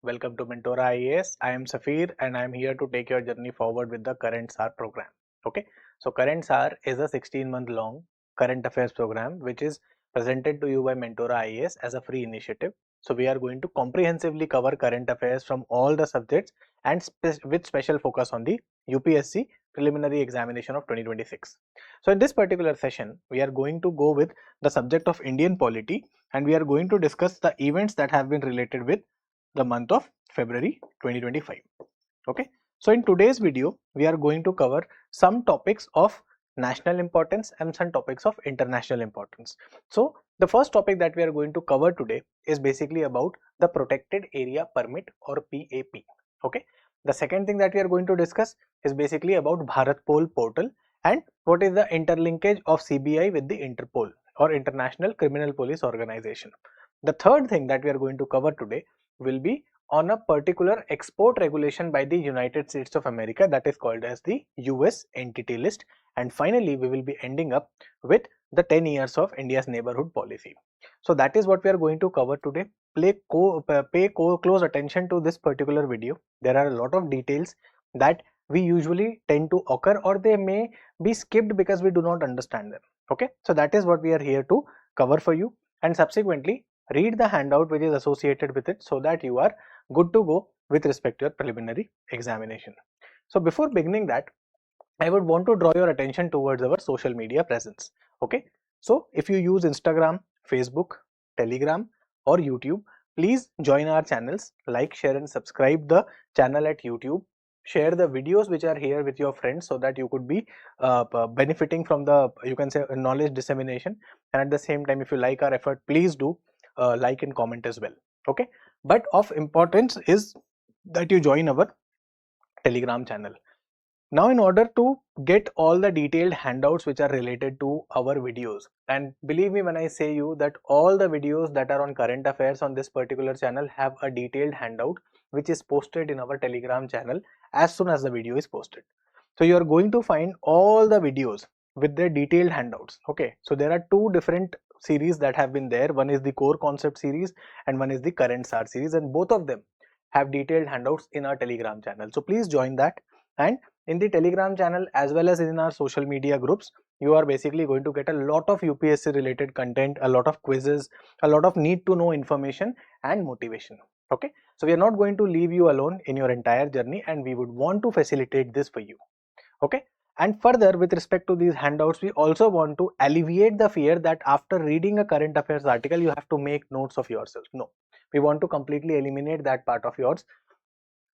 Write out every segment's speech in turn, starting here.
Welcome to Mentora IAS. I am Safir and I am here to take your journey forward with the current SAAR program. Okay, so current SAAR is a 16-month long current affairs program which is presented to you by Mentora IAS as a free initiative. So we are going to comprehensively cover current affairs from all the subjects and with special focus on the UPSC preliminary examination of 2026. So in this particular session, we are going to go with the subject of Indian polity and we are going to discuss the events that have been related with the month of February 2025. Okay, so in today's video we are going to cover some topics of national importance and some topics of international importance. So the first topic that we are going to cover today is basically about the protected area permit or PAP. Okay, the second thing that we are going to discuss is basically about BHARATPOL portal and what is the interlinkage of CBI with the Interpol or International Criminal Police Organization. The third thing that we are going to cover today will be on a particular export regulation by the United States of America that is called as the US Entity List, and finally we will be ending up with the 10 years of India's neighborhood policy. So that is what we are going to cover today. Pay close attention to this particular video. There are a lot of details that we usually tend to occur or they may be skipped because we do not understand them. Okay, so that is what we are here to cover for you, and subsequently read the handout which is associated with it so that you are good to go with respect to your preliminary examination. So before beginning that, I would want to draw your attention towards our social media presence. Okay, so if you use Instagram, Facebook, Telegram or YouTube, please join our channels, like, share and subscribe the channel at YouTube. Share the videos which are here with your friends so that you could be benefiting from the, you can say, knowledge dissemination, and at the same time if you like our effort, please do like and comment as well. Okay, but of importance is that you join our Telegram channel. Now in order to get all the detailed handouts which are related to our videos, and believe me when I say you that all the videos that are on current affairs on this particular channel have a detailed handout which is posted in our Telegram channel as soon as the video is posted. So you are going to find all the videos with their detailed handouts. Okay, so there are two different series that have been there. One is the core concept series and one is the current SAAR series, and both of them have detailed handouts in our Telegram channel. So please join that, and in the Telegram channel as well as in our social media groups, you are basically going to get a lot of UPSC related content, a lot of quizzes, a lot of need to know information and motivation. Okay, so we are not going to leave you alone in your entire journey and we would want to facilitate this for you. Okay, and further with respect to these handouts, we also want to alleviate the fear that after reading a current affairs article you have to make notes of yourself. No, we want to completely eliminate that part of yours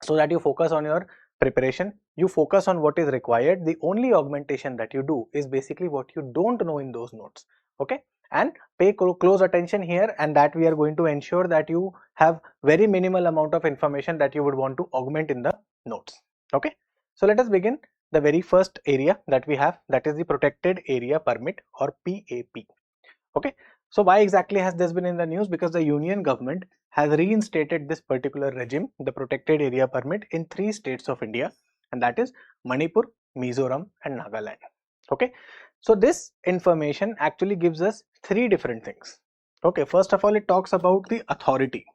so that you focus on your preparation, you focus on what is required. The only augmentation that you do is basically what you don't know in those notes. Okay, and pay close attention here, and that we are going to ensure that you have very minimal amount of information that you would want to augment in the notes. Okay, so let us begin. The very first area that we have, that is the protected area permit or PAP. Okay, so why exactly has this been in the news? Because the union government has reinstated this particular regime, the protected area permit, in 3 states of India, and that is Manipur, Mizoram and Nagaland. Okay, so this information actually gives us 3 different things. Okay, first of all it talks about the authority.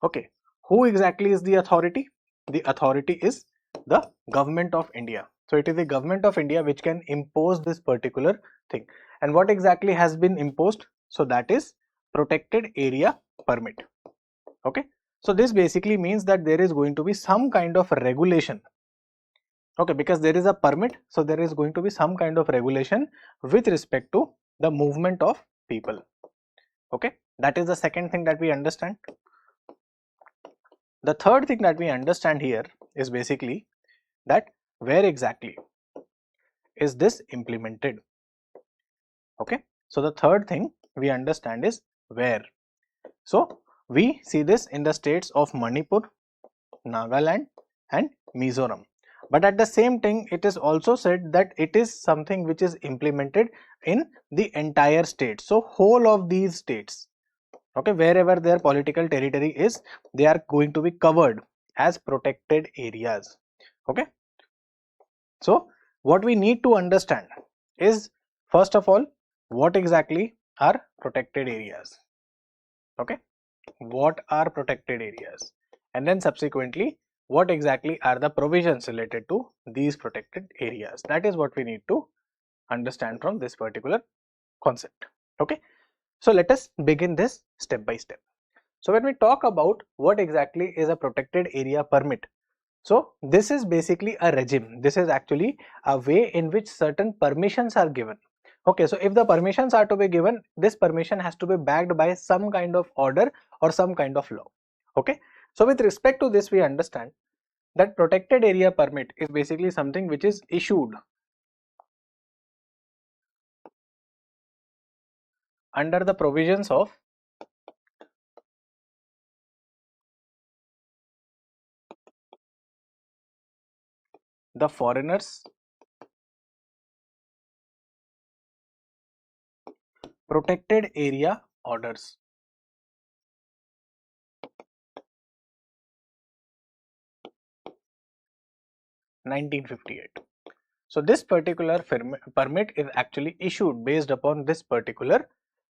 Okay, who exactly is the authority? The authority is the government of India. So it is the government of India which can impose this particular thing. And what exactly has been imposed? So that is protected area permit. Okay, so this basically means that there is going to be some kind of regulation. Okay, because there is a permit, so there is going to be some kind of regulation with respect to the movement of people. Okay, that is the second thing that we understand. The third thing that we understand here is basically that where exactly is this implemented. Okay, so the third thing we understand is where. So we see this in the states of Manipur, Nagaland and Mizoram, but at the same time it is also said that it is something which is implemented in the entire state. So whole of these states, okay, wherever their political territory is, they are going to be covered as protected areas. Okay, so what we need to understand is, first of all, what exactly are protected areas. Okay, what are protected areas? and then subsequently what exactly are the provisions related to these protected areas. That is what we need to understand from this particular concept. Okay, so let us begin this step by step. So when we talk about what exactly is a protected area permit, so this is basically a regime. This is actually a way in which certain permissions are given. Okay, so if the permissions are to be given, this permission has to be backed by some kind of order or some kind of law. Okay, so with respect to this, we understand that protected area permit is basically something which is issued under the provisions of the Foreigners Protected Area Orders. 1958. So this particular permit is actually issued based upon this particular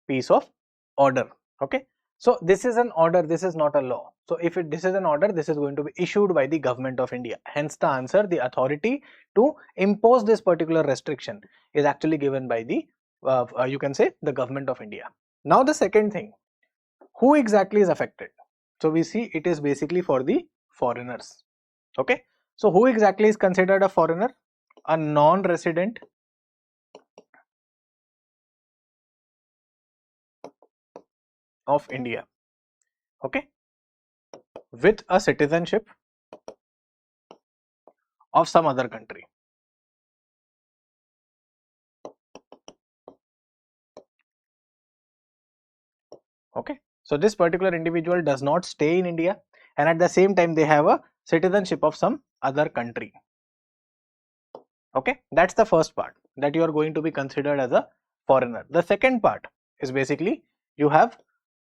piece of order. Okay, so this is an order, this is not a law. So if this is an order, this is going to be issued by the government of India. Hence the answer, the authority to impose this particular restriction is actually given by the you can say the government of India. Now the second thing, who exactly is affected? So we see it is basically for the foreigners. Okay, so who exactly is considered a foreigner? A non-resident of India, okay, with a citizenship of some other country. Okay, so this particular individual does not stay in India, and at the same time they have a citizenship of some other country. Okay, that's the first part, that you are going to be considered as a foreigner. The second part is basically you have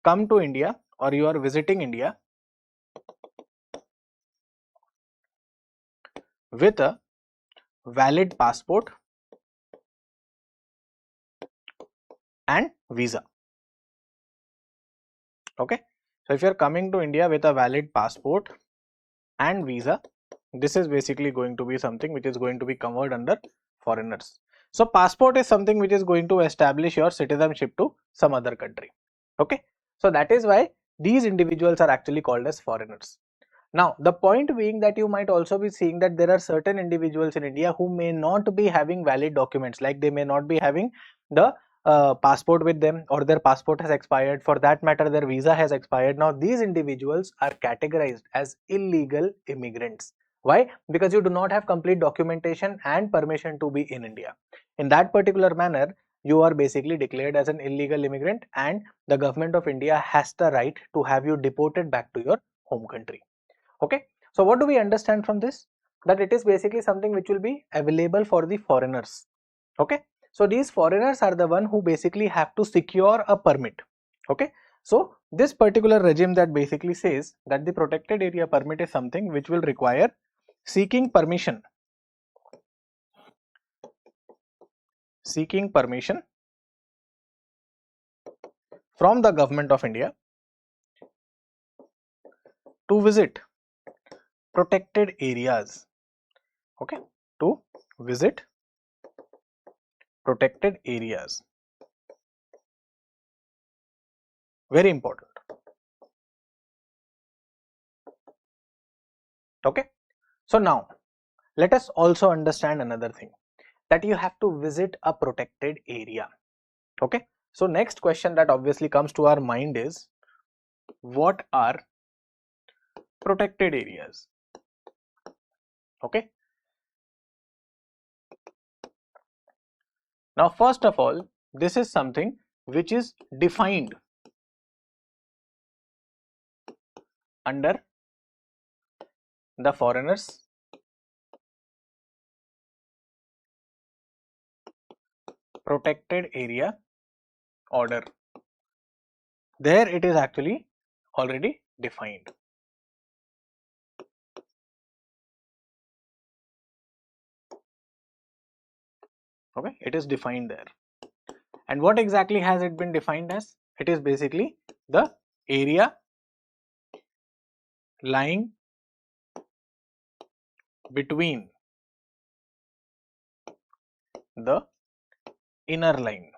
come to India or you are visiting India with a valid passport and visa. Okay, so if you are coming to India with a valid passport and visa, this is basically going to be something which is going to be covered under foreigners. So passport is something which is going to establish your citizenship to some other country. Okay, so that is why these individuals are actually called as foreigners. Now the point being that you might also be seeing that there are certain individuals in India who may not be having valid documents, like they may not be having the passport with them, or their passport has expired, for that matter their visa has expired. Now these individuals are categorized as illegal immigrants. Why? Because you do not have complete documentation and permission to be in India. In that particular manner, you are basically declared as an illegal immigrant, and the government of India has the right to have you deported back to your home country. Okay, so what do we understand from this? That it is basically something which will be available for the foreigners. Okay, so these foreigners are the one who basically have to secure a permit. Okay, so this particular regime that basically says that the protected area permit is something which will require seeking permission from the government of India to visit protected areas. Okay, to visit protected areas. Very important. Okay, so now let us also understand another thing, that you have to visit a protected area. Okay, so next question that obviously comes to our mind is, what are protected areas? Okay, now first of all, this is something which is defined under the Foreigners Protected Area Order. There it is actually already defined. Okay, it is defined there. And what exactly has it been defined as? It is basically the area lying between the inner line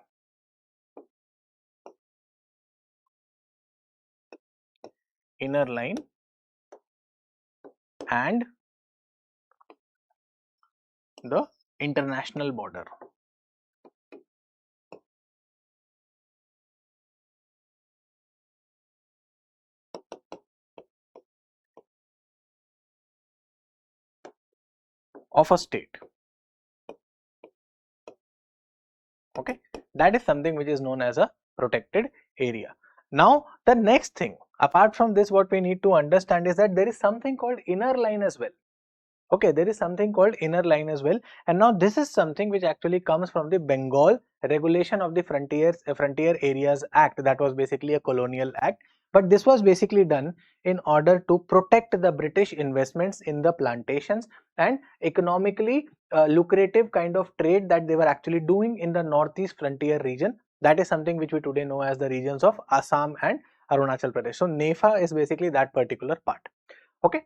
and the international border. Of a state. Okay, that is something which is known as a protected area. Now the next thing, apart from this, what we need to understand is that there is something called inner line as well. Okay, there is something called inner line as well, and now this is something which actually comes from the Bengal Regulation of the Frontier Areas Act. That was basically a colonial act, but this was basically done in order to protect the British investments in the plantations and economically lucrative kind of trade that they were actually doing in the northeast frontier region. That is something which we today know as the regions of Assam and Arunachal Pradesh. So NEFA is basically that particular part. Okay.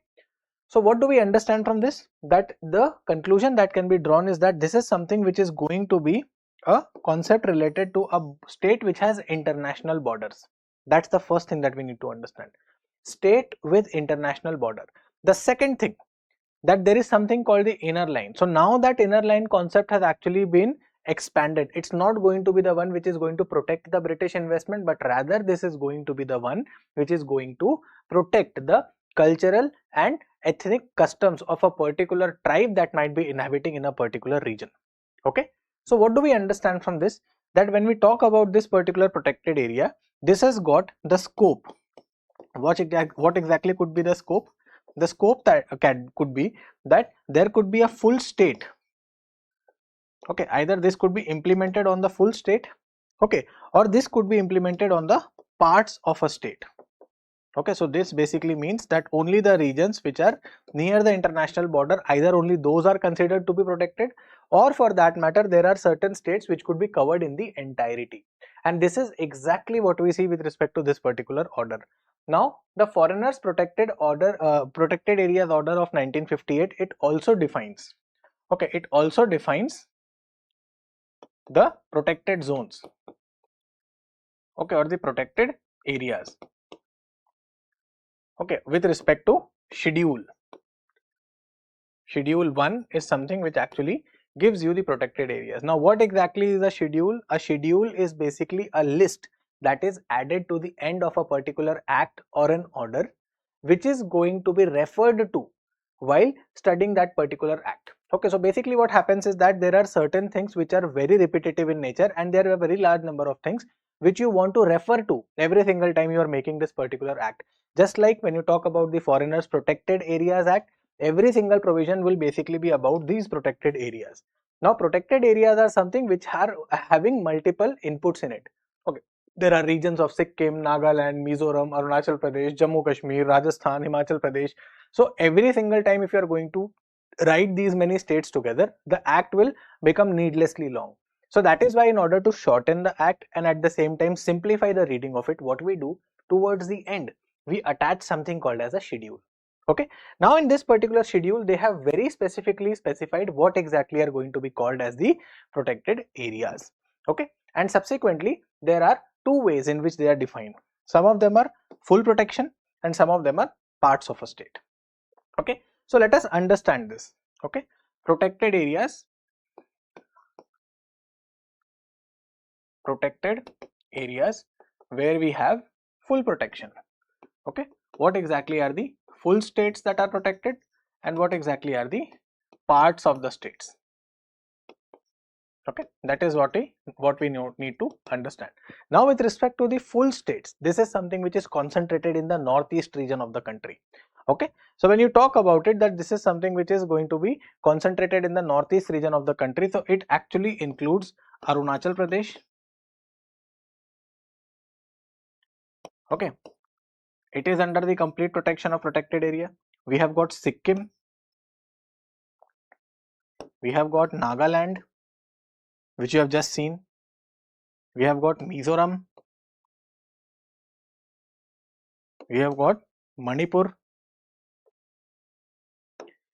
So what do we understand from this? That the conclusion that can be drawn is that this is something which is going to be a concept related to a state which has international borders. That's the first thing that we need to understand. State with international border. The second thing, that there is something called the inner line. So now that inner line concept has actually been expanded. It's not going to be the one which is going to protect the British investment, but rather this is going to be the one which is going to protect the cultural and ethnic customs of a particular tribe that might be inhabiting in a particular region. Okay, so what do we understand from this? That when we talk about this particular protected area, this has got the scope. What exactly could be the scope? The scope that could be that there could be a full state. Okay, either this could be implemented on the full state, okay, or this could be implemented on the parts of a state. Okay, so this basically means that only the regions which are near the international border, either only those are considered to be protected, or for that matter there are certain states which could be covered in the entirety. And this is exactly what we see with respect to this particular order. Now the Foreigners Protected Protected Areas Order of 1958, it also defines, okay, it also defines the protected zones, okay, or the protected areas, okay, with respect to schedule. Schedule 1 is something which actually gives you the protected areas. Now what exactly is a schedule? A schedule is basically a list that is added to the end of a particular act or an order, which is going to be referred to while studying that particular act. Okay, so basically what happens is that there are certain things which are very repetitive in nature, and there are a very large number of things which you want to refer to every single time you are making this particular act. Just like when you talk about the Foreigners Protected Areas Act, every single provision will basically be about these protected areas. Now protected areas are something which are having multiple inputs in it. Okay, there are regions of Sikkim, Nagaland, Mizoram, Arunachal Pradesh, Jammu Kashmir, Rajasthan, Himachal Pradesh. So every single time if you are going to write these many states together, the act will become needlessly long. So that is why in order to shorten the act and at the same time simplify the reading of it, what we do towards the end, we attach something called as a schedule. Okay, now in this particular schedule they have very specifically specified what exactly are going to be called as the protected areas. Okay, and subsequently there are two ways in which they are defined. Some of them are full protection and some of them are parts of a state. Okay, so let us understand this. Okay, protected areas, where we have full protection. Okay, what exactly are the full states that are protected and what exactly are the parts of the states? Okay, that is what we need to understand. Now with respect to the full states, this is something which is concentrated in the northeast region of the country. Okay, so when you talk about it, that this is something which is going to be concentrated in the northeast region of the country, so it actually includes Arunachal Pradesh. Okay, it is under the complete protection of protected area. We have got Sikkim, we have got Nagaland, which you have just seen, we have got Mizoram, we have got Manipur,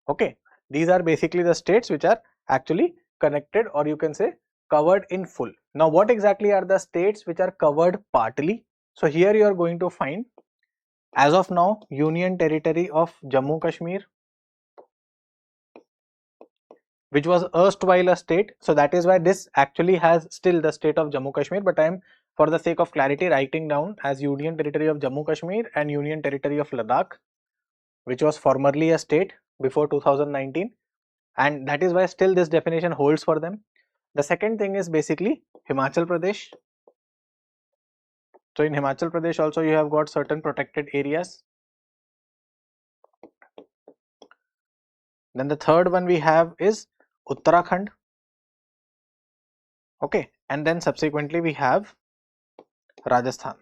Okay, these are basically the states which are actually connected, or you can say covered in full. Now what exactly are the states which are covered partly? So here you are going to find, as of now, Union Territory of Jammu Kashmir, which was erstwhile a state. So that is why this actually has still the state of Jammu Kashmir, but I am, for the sake of clarity, writing down as Union Territory of Jammu Kashmir and Union Territory of Ladakh, which was formerly a state before 2019, and that is why still this definition holds for them. The second thing is basically Himachal Pradesh. So in Himachal Pradesh also you have got certain protected areas. Then the third one we have is Uttarakhand. Okay, and then subsequently we have Rajasthan.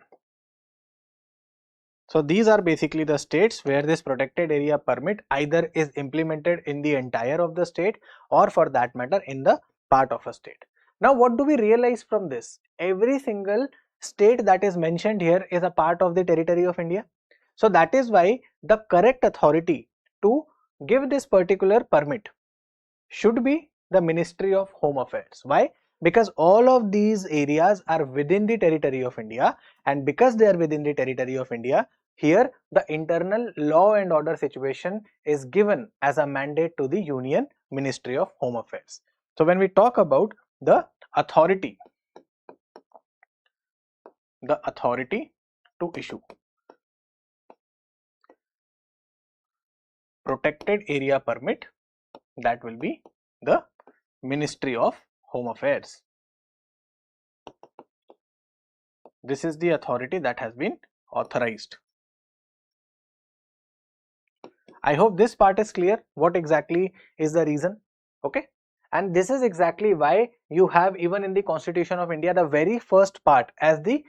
So these are basically the states where this protected area permit either is implemented in the entire of the state, or for that matter in the part of a state. Now what do we realize from this? Every single state that is mentioned here is a part of the territory of India. So that is why the correct authority to give this particular permit should be the Ministry of Home Affairs. Why? Because all of these areas are within the territory of India, and because they are within the territory of India, here the internal law and order situation is given as a mandate to the Union Ministry of Home Affairs. So when we talk about the authority to issue protected area permit, that will be the Ministry of Home Affairs. This is the authority that has been authorized. I hope this part is clear, what exactly is the reason. Okay, and this is exactly why you have, even in the Constitution of India, the very first part as the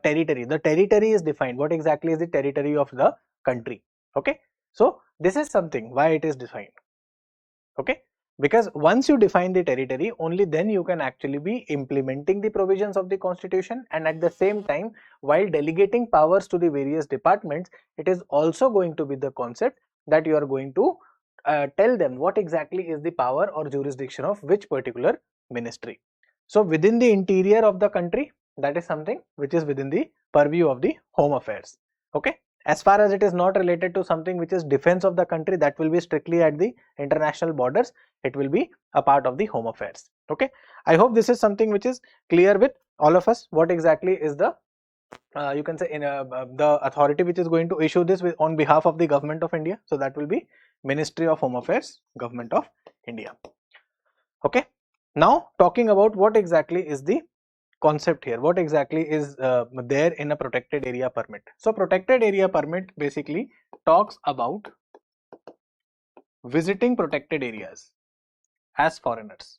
territory. The territory is defined. What exactly is the territory of the country? Okay, so this is something why it is defined. Okay, because once you define the territory, only then you can actually be implementing the provisions of the Constitution, and at the same time, while delegating powers to the various departments, it is also going to be the concept that you are going to tell them what exactly is the power or jurisdiction of which particular ministry. So within the interior of the country, that is something which is within the purview of the Home Affairs. Okay, as far as it is not related to something which is defense of the country, that will be strictly at the international borders, it will be a part of the Home Affairs. Okay, I hope this is something which is clear with all of us, what exactly is the you can say the authority which is going to issue this on behalf of the Government of India. So that will be Ministry of Home Affairs, Government of India. Okay, now talking about what exactly is the concept here, what exactly is there in a protected area permit. So protected area permit basically talks about visiting protected areas as foreigners.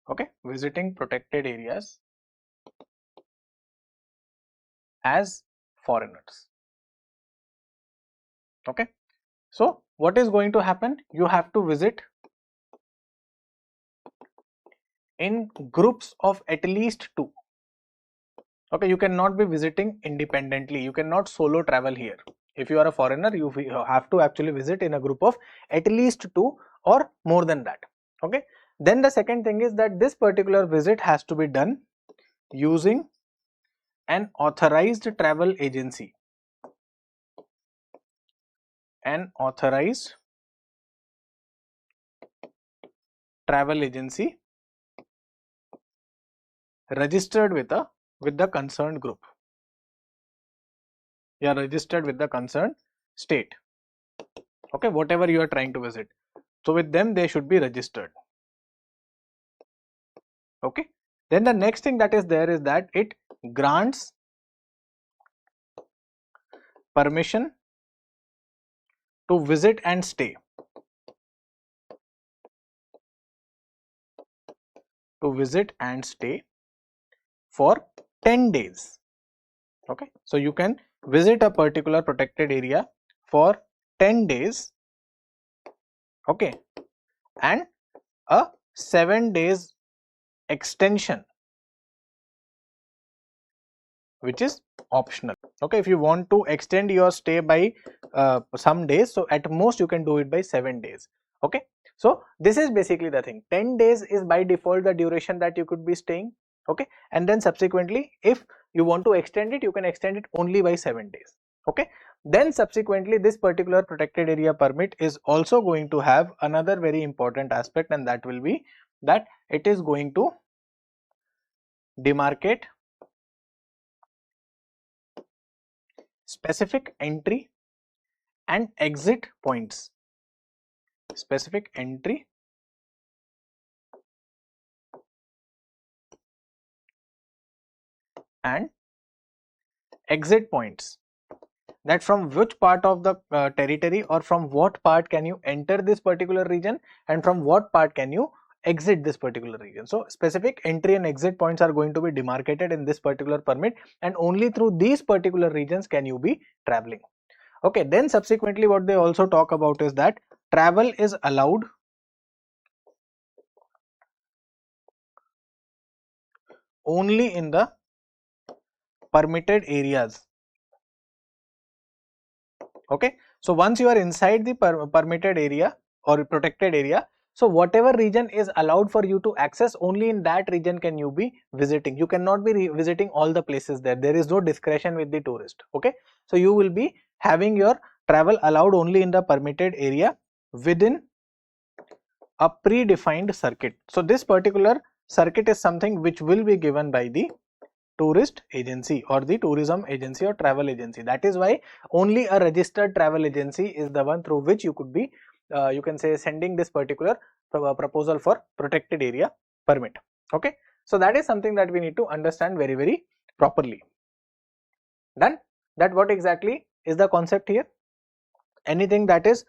Okay, visiting protected areas as foreigners. Okay, so what is going to happen? You have to visit in groups of at least 2. Okay, you cannot be visiting independently, you cannot solo travel here. If you are a foreigner, you have to actually visit in a group of at least 2 or more than that. Okay, then the second thing is that this particular visit has to be done using an authorized travel agency. An authorized travel agency registered with the concerned group. You are registered with the concerned state. Okay, whatever you are trying to visit, so with them they should be registered. Okay, then the next thing that is there is that it grants permission to visit and stay. To visit and stay for 10 days. Okay, so you can visit a particular protected area for 10 days. Okay, and a 7 days extension, which is optional. Okay, if you want to extend your stay by some days, so at most you can do it by 7 days. Okay, so this is basically the thing. 10 days is by default the duration that you could be staying. Okay, and then subsequently if you want to extend it, you can extend it only by 7 days. Okay, then subsequently this particular protected area permit is also going to have another very important aspect, and that will be that it is going to demarcate specific entry and exit points. Specific entry and exit points, that from which part of the territory or from what part can you enter this particular region and from what part can you exit this particular region. So specific entry and exit points are going to be demarcated in this particular permit, and only through these particular regions can you be traveling. Okay, then subsequently what they also talk about is that travel is allowed only in the permitted areas. Okay, so once you are inside the permitted area or protected area, so whatever region is allowed for you to access, only in that region can you be visiting. You cannot be visiting all the places there. There is no discretion with the tourist. Okay, so you will be having your travel allowed only in the permitted area within a predefined circuit. So this particular circuit is something which will be given by the tourist agency or the tourism agency or travel agency. That is why only a registered travel agency is the one through which you could be you can say sending this particular proposal for protected area permit. Okay, so that is something that we need to understand very properly. Then that what exactly is the concept here? Anything that is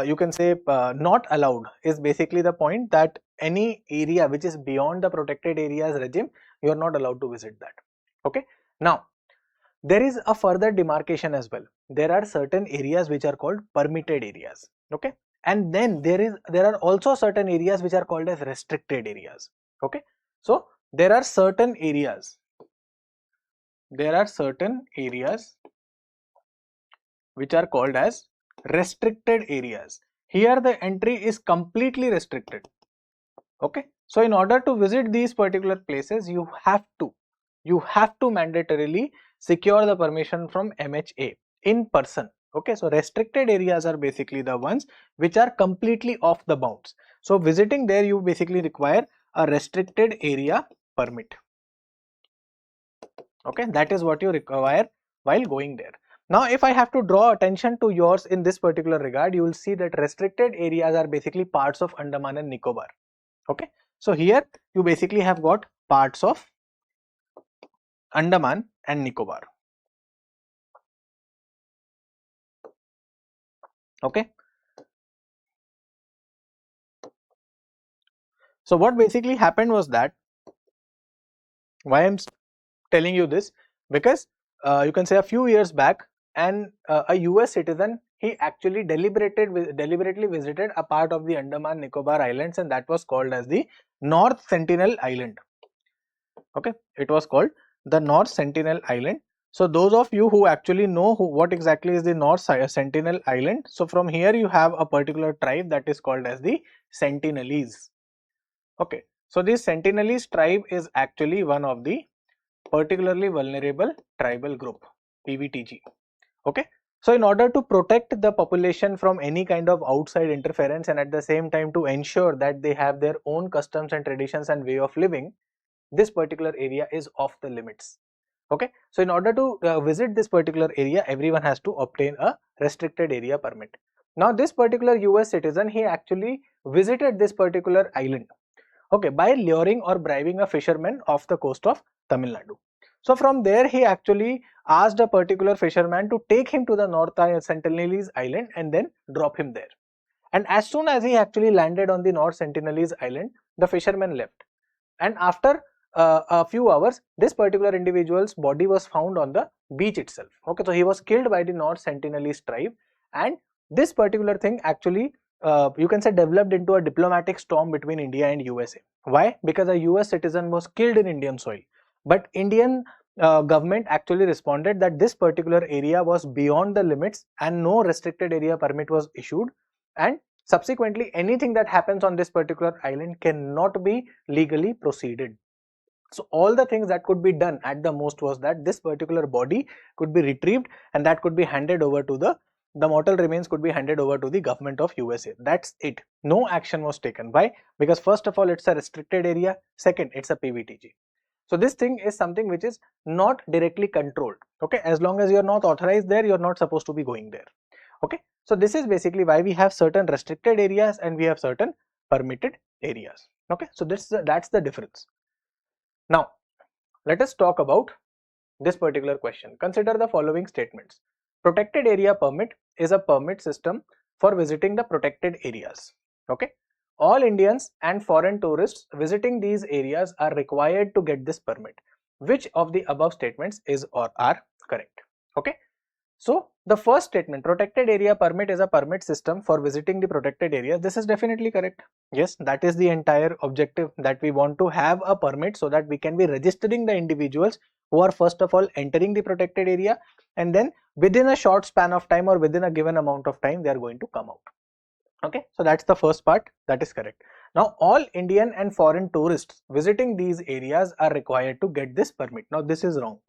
you can say not allowed is basically the point that any area which is beyond the protected areas regime, you are not allowed to visit that. Okay, now there is a further demarcation as well. There are certain areas which are called permitted areas. Okay, and then there are also certain areas which are called as restricted areas. Okay, so there are certain areas which are called as restricted areas. Here the entry is completely restricted. Okay, so in order to visit these particular places, you have to mandatorily secure the permission from MHA in person. Okay, so restricted areas are basically the ones which are completely off the bounds. So visiting there, you basically require a restricted area permit. Okay, that is what you require while going there. Now if I have to draw attention to yours in this particular regard, you will see that restricted areas are basically parts of Andaman and Nicobar. Okay, so here you basically have got parts of Andaman and Nicobar. Okay, so what basically happened was that, why I'm telling you this, because you can say a few years back, and a US citizen, he actually deliberately visited a part of the Andaman Nicobar Islands, and that was called as the North Sentinel Island. Okay, it was called the North Sentinel Island. So those of you who actually know what exactly is the North Sentinel Island, so from here you have a particular tribe that is called as the Sentinelese. Okay, so this Sentinelese tribe is actually one of the particularly vulnerable tribal group, PVTG. Okay, so in order to protect the population from any kind of outside interference, and at the same time to ensure that they have their own customs and traditions and way of living, this particular area is off the limits. Okay, so in order to visit this particular area, everyone has to obtain a restricted area permit. Now this particular US citizen, he actually visited this particular island, okay, by luring or bribing a fisherman off the coast of Tamil Nadu. So from there he actually asked a particular fisherman to take him to the North Sentinelese Island and then drop him there. And as soon as he actually landed on the North Sentinelese Island, the fisherman left. And after a few hours, this particular individual's body was found on the beach itself. Okay, so he was killed by the North Sentinelese tribe, and this particular thing actually you can say developed into a diplomatic storm between India and USA. Why? Because a US citizen was killed in Indian soil, but Indian government actually responded that this particular area was beyond the limits and no restricted area permit was issued, and subsequently anything that happens on this particular island cannot be legally proceeded. So all the things that could be done at the most was that this particular body could be retrieved and that could be handed over to the mortal remains could be handed over to the government of USA. That's it. No action was taken. Why? Because first of all, it's a restricted area. Second, it's a PVTG. So this thing is something which is not directly controlled. Okay, as long as you're not authorized there, you're not supposed to be going there. Okay, so this is basically why we have certain restricted areas and we have certain permitted areas. Okay, so that's the difference. Now, let us talk about this particular question. Consider the following statements. Protected area permit is a permit system for visiting the protected areas. Okay. All Indians and foreign tourists visiting these areas are required to get this permit. Which of the above statements is or are correct? Okay. So the first statement, protected area permit is a permit system for visiting the protected areas. This is definitely correct. Yes, that is the entire objective, that we want to have a permit so that we can be registering the individuals who are first of all entering the protected area, and then within a short span of time or within a given amount of time they are going to come out. Okay, so that's the first part, that is correct. Now all Indian and foreign tourists visiting these areas are required to get this permit. Now this is wrong.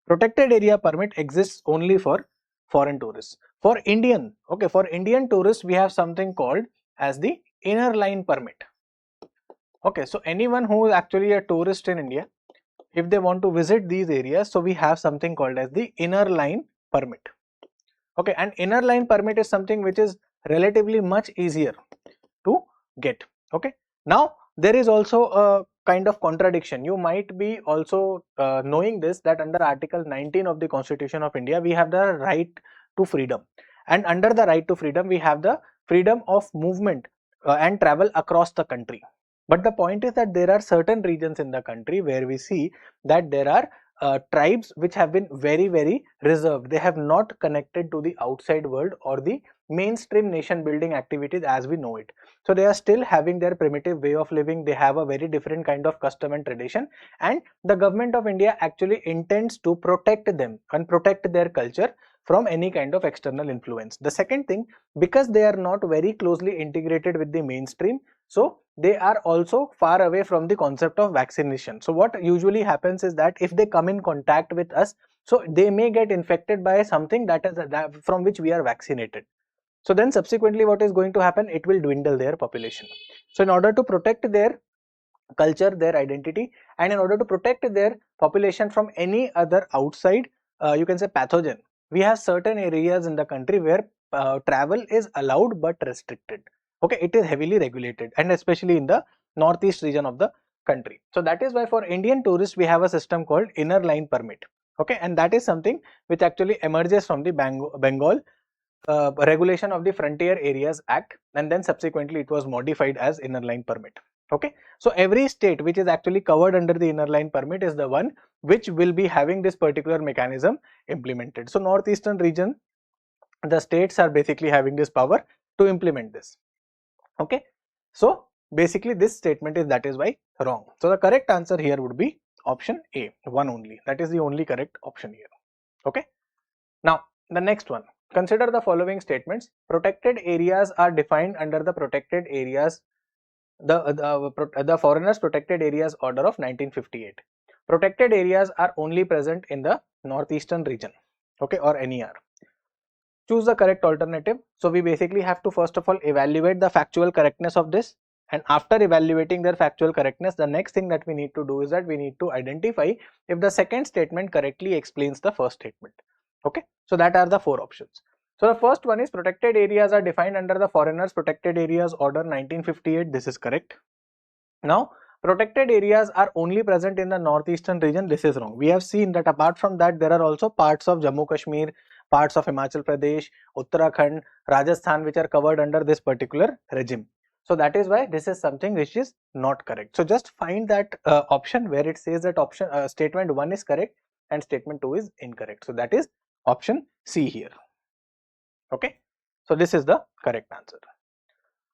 Protected area permit exists only for foreign tourists. For Indian, okay, for Indian tourists we have something called as the inner line permit. Okay, so anyone who is actually a tourist in India, if they want to visit these areas, so we have something called as the inner line permit. Okay, and inner line permit is something which is relatively much easier to get. Okay, now there is also a kind of contradiction. You might be also knowing this, that under Article 19 of the Constitution of India we have the right to freedom, and under the right to freedom we have the freedom of movement and travel across the country. But the point is that there are certain regions in the country where we see that there are tribes which have been very reserved. They have not connected to the outside world or the mainstream nation building activities as we know it. So they are still having their primitive way of living. They have a very different kind of custom and tradition, and the government of India actually intends to protect them and protect their culture from any kind of external influence. The second thing, because they are not very closely integrated with the mainstream, so they are also far away from the concept of vaccination. So what usually happens is that if they come in contact with us, so they may get infected by something that is from which we are vaccinated. So then subsequently what is going to happen, it will dwindle their population. So in order to protect their culture, their identity, and in order to protect their population from any other outside you can say pathogen, we have certain areas in the country where travel is allowed but restricted. Okay, it is heavily regulated, and especially in the northeast region of the country. So that is why for Indian tourists we have a system called inner line permit. Okay, and that is something which actually emerges from the Bengal regulation of the Frontier Areas Act, and then subsequently it was modified as inner line permit. Okay, so every state which is actually covered under the inner line permit is the one which will be having this particular mechanism implemented. So northeastern region, the states are basically having this power to implement this. Okay, so basically this statement is, that is why wrong. So the correct answer here would be option A, one only. That is the only correct option here. Okay, now the next one, consider the following statements. Protected areas are defined under the protected areas, the Foreigners Protected Areas Order of 1958. Protected areas are only present in the northeastern region, okay, or NER. Choose the correct alternative. So we basically have to first of all evaluate the factual correctness of this, and after evaluating their factual correctness, the next thing that we need to do is that we need to identify if the second statement correctly explains the first statement. Okay, so that are the four options. So the first one is protected areas are defined under the Foreigners Protected Areas Order 1958. This is correct. Now protected areas are only present in the northeastern region. This is wrong. We have seen that apart from that there are also parts of Jammu Kashmir, parts of Himachal Pradesh, Uttarakhand, Rajasthan which are covered under this particular regime. So that is why this is something which is not correct. So just find that option where it says that option statement 1 is correct and statement 2 is incorrect. So that is option C here. Okay, so this is the correct answer.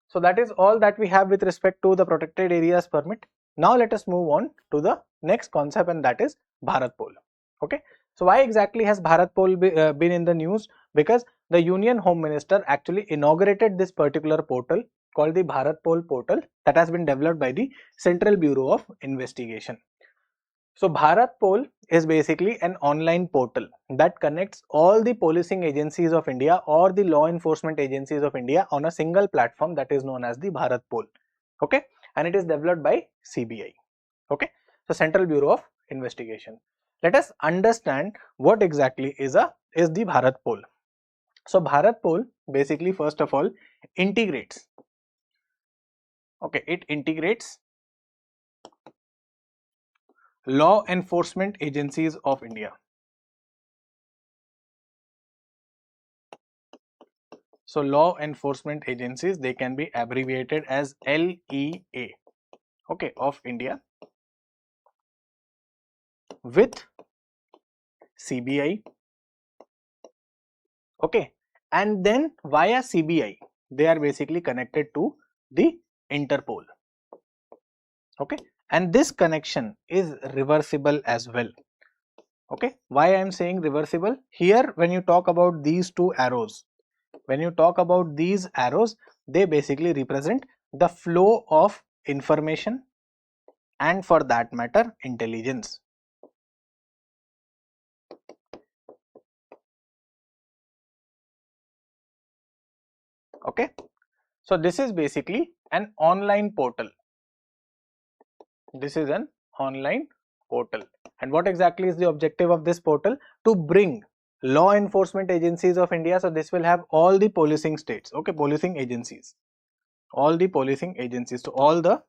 So that is all that we have with respect to the protected areas permit. Now let us move on to the next concept, and that is BHARATPOL. Okay, so why exactly has BharatPol been in the news? Because the Union Home Minister actually inaugurated this particular portal called the BharatPol portal that has been developed by the Central Bureau of Investigation. So BharatPol is basically an online portal that connects all the policing agencies of India or the law enforcement agencies of India on a single platform that is known as the BharatPol. Okay, and it is developed by CBI. Okay, so Central Bureau of Investigation. Let us understand what exactly is the BharatPol. So BharatPol basically, first of all, integrates. Okay, it integrates law enforcement agencies of India. So law enforcement agencies, they can be abbreviated as LEA, okay, of India, with CBI, okay, and then via CBI they are basically connected to the Interpol, okay, and this connection is reversible as well. Okay, why I am saying reversible here? When you talk about these two arrows, when you talk about these arrows, they basically represent the flow of information and, for that matter, intelligence. Okay, so this is basically an online portal. This is an online portal, and what exactly is the objective of this portal? To bring law enforcement agencies of India. So this will have all the policing states, okay, policing agencies, all the policing agencies, so all the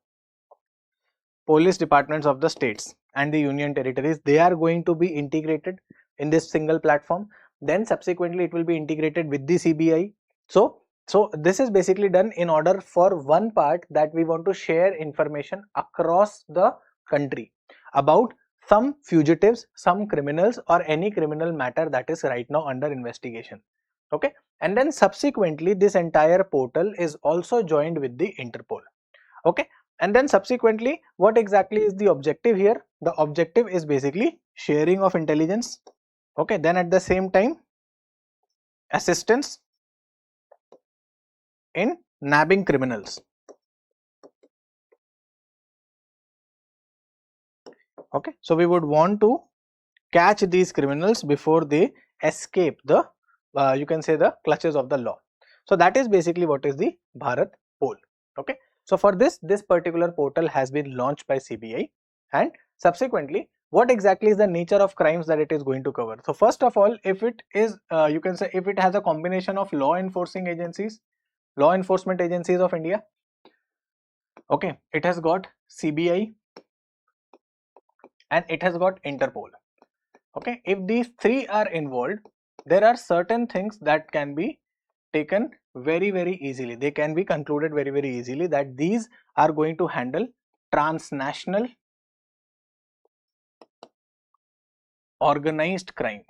police departments of the states and the union territories, they are going to be integrated in this single platform. Then subsequently it will be integrated with the CBI. So this is basically done in order for one part, that we want to share information across the country about some fugitives, some criminals, or any criminal matter that is right now under investigation. Okay, and then subsequently this entire portal is also joined with the Interpol. Okay, and then subsequently what exactly is the objective here? The objective is basically sharing of intelligence. Okay, then at the same time assistance in nabbing criminals. Okay, so we would want to catch these criminals before they escape the you can say the clutches of the law. So that is basically what is the Bharat Pol. Okay, so for this particular portal has been launched by CBI, and subsequently what exactly is the nature of crimes that it is going to cover? So first of all, if it is you can say, if it has a combination of law enforcing agencies, law enforcement agencies of India, okay, it has got CBI and it has got Interpol. Okay, if these three are involved, there are certain things that can be taken very easily. They can be concluded very easily that these are going to handle transnational organized crime.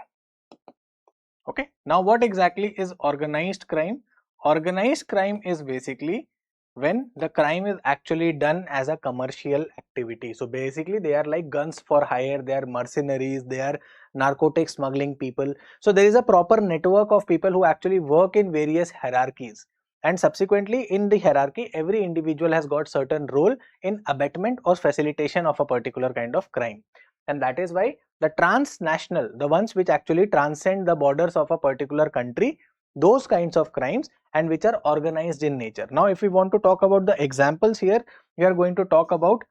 Okay, now what exactly is organized crime? Organized crime is basically when the crime is actually done as a commercial activity. So basically they are like guns for hire, they are mercenaries, they are narcotic smuggling people. So there is a proper network of people who actually work in various hierarchies, and subsequently in the hierarchy every individual has got certain role in abatement or facilitation of a particular kind of crime. And that is why the transnational, the ones which actually transcend the borders of a particular country, those kinds of crimes, and which are organized in nature. Now if we want to talk about the examples here, we are going to talk about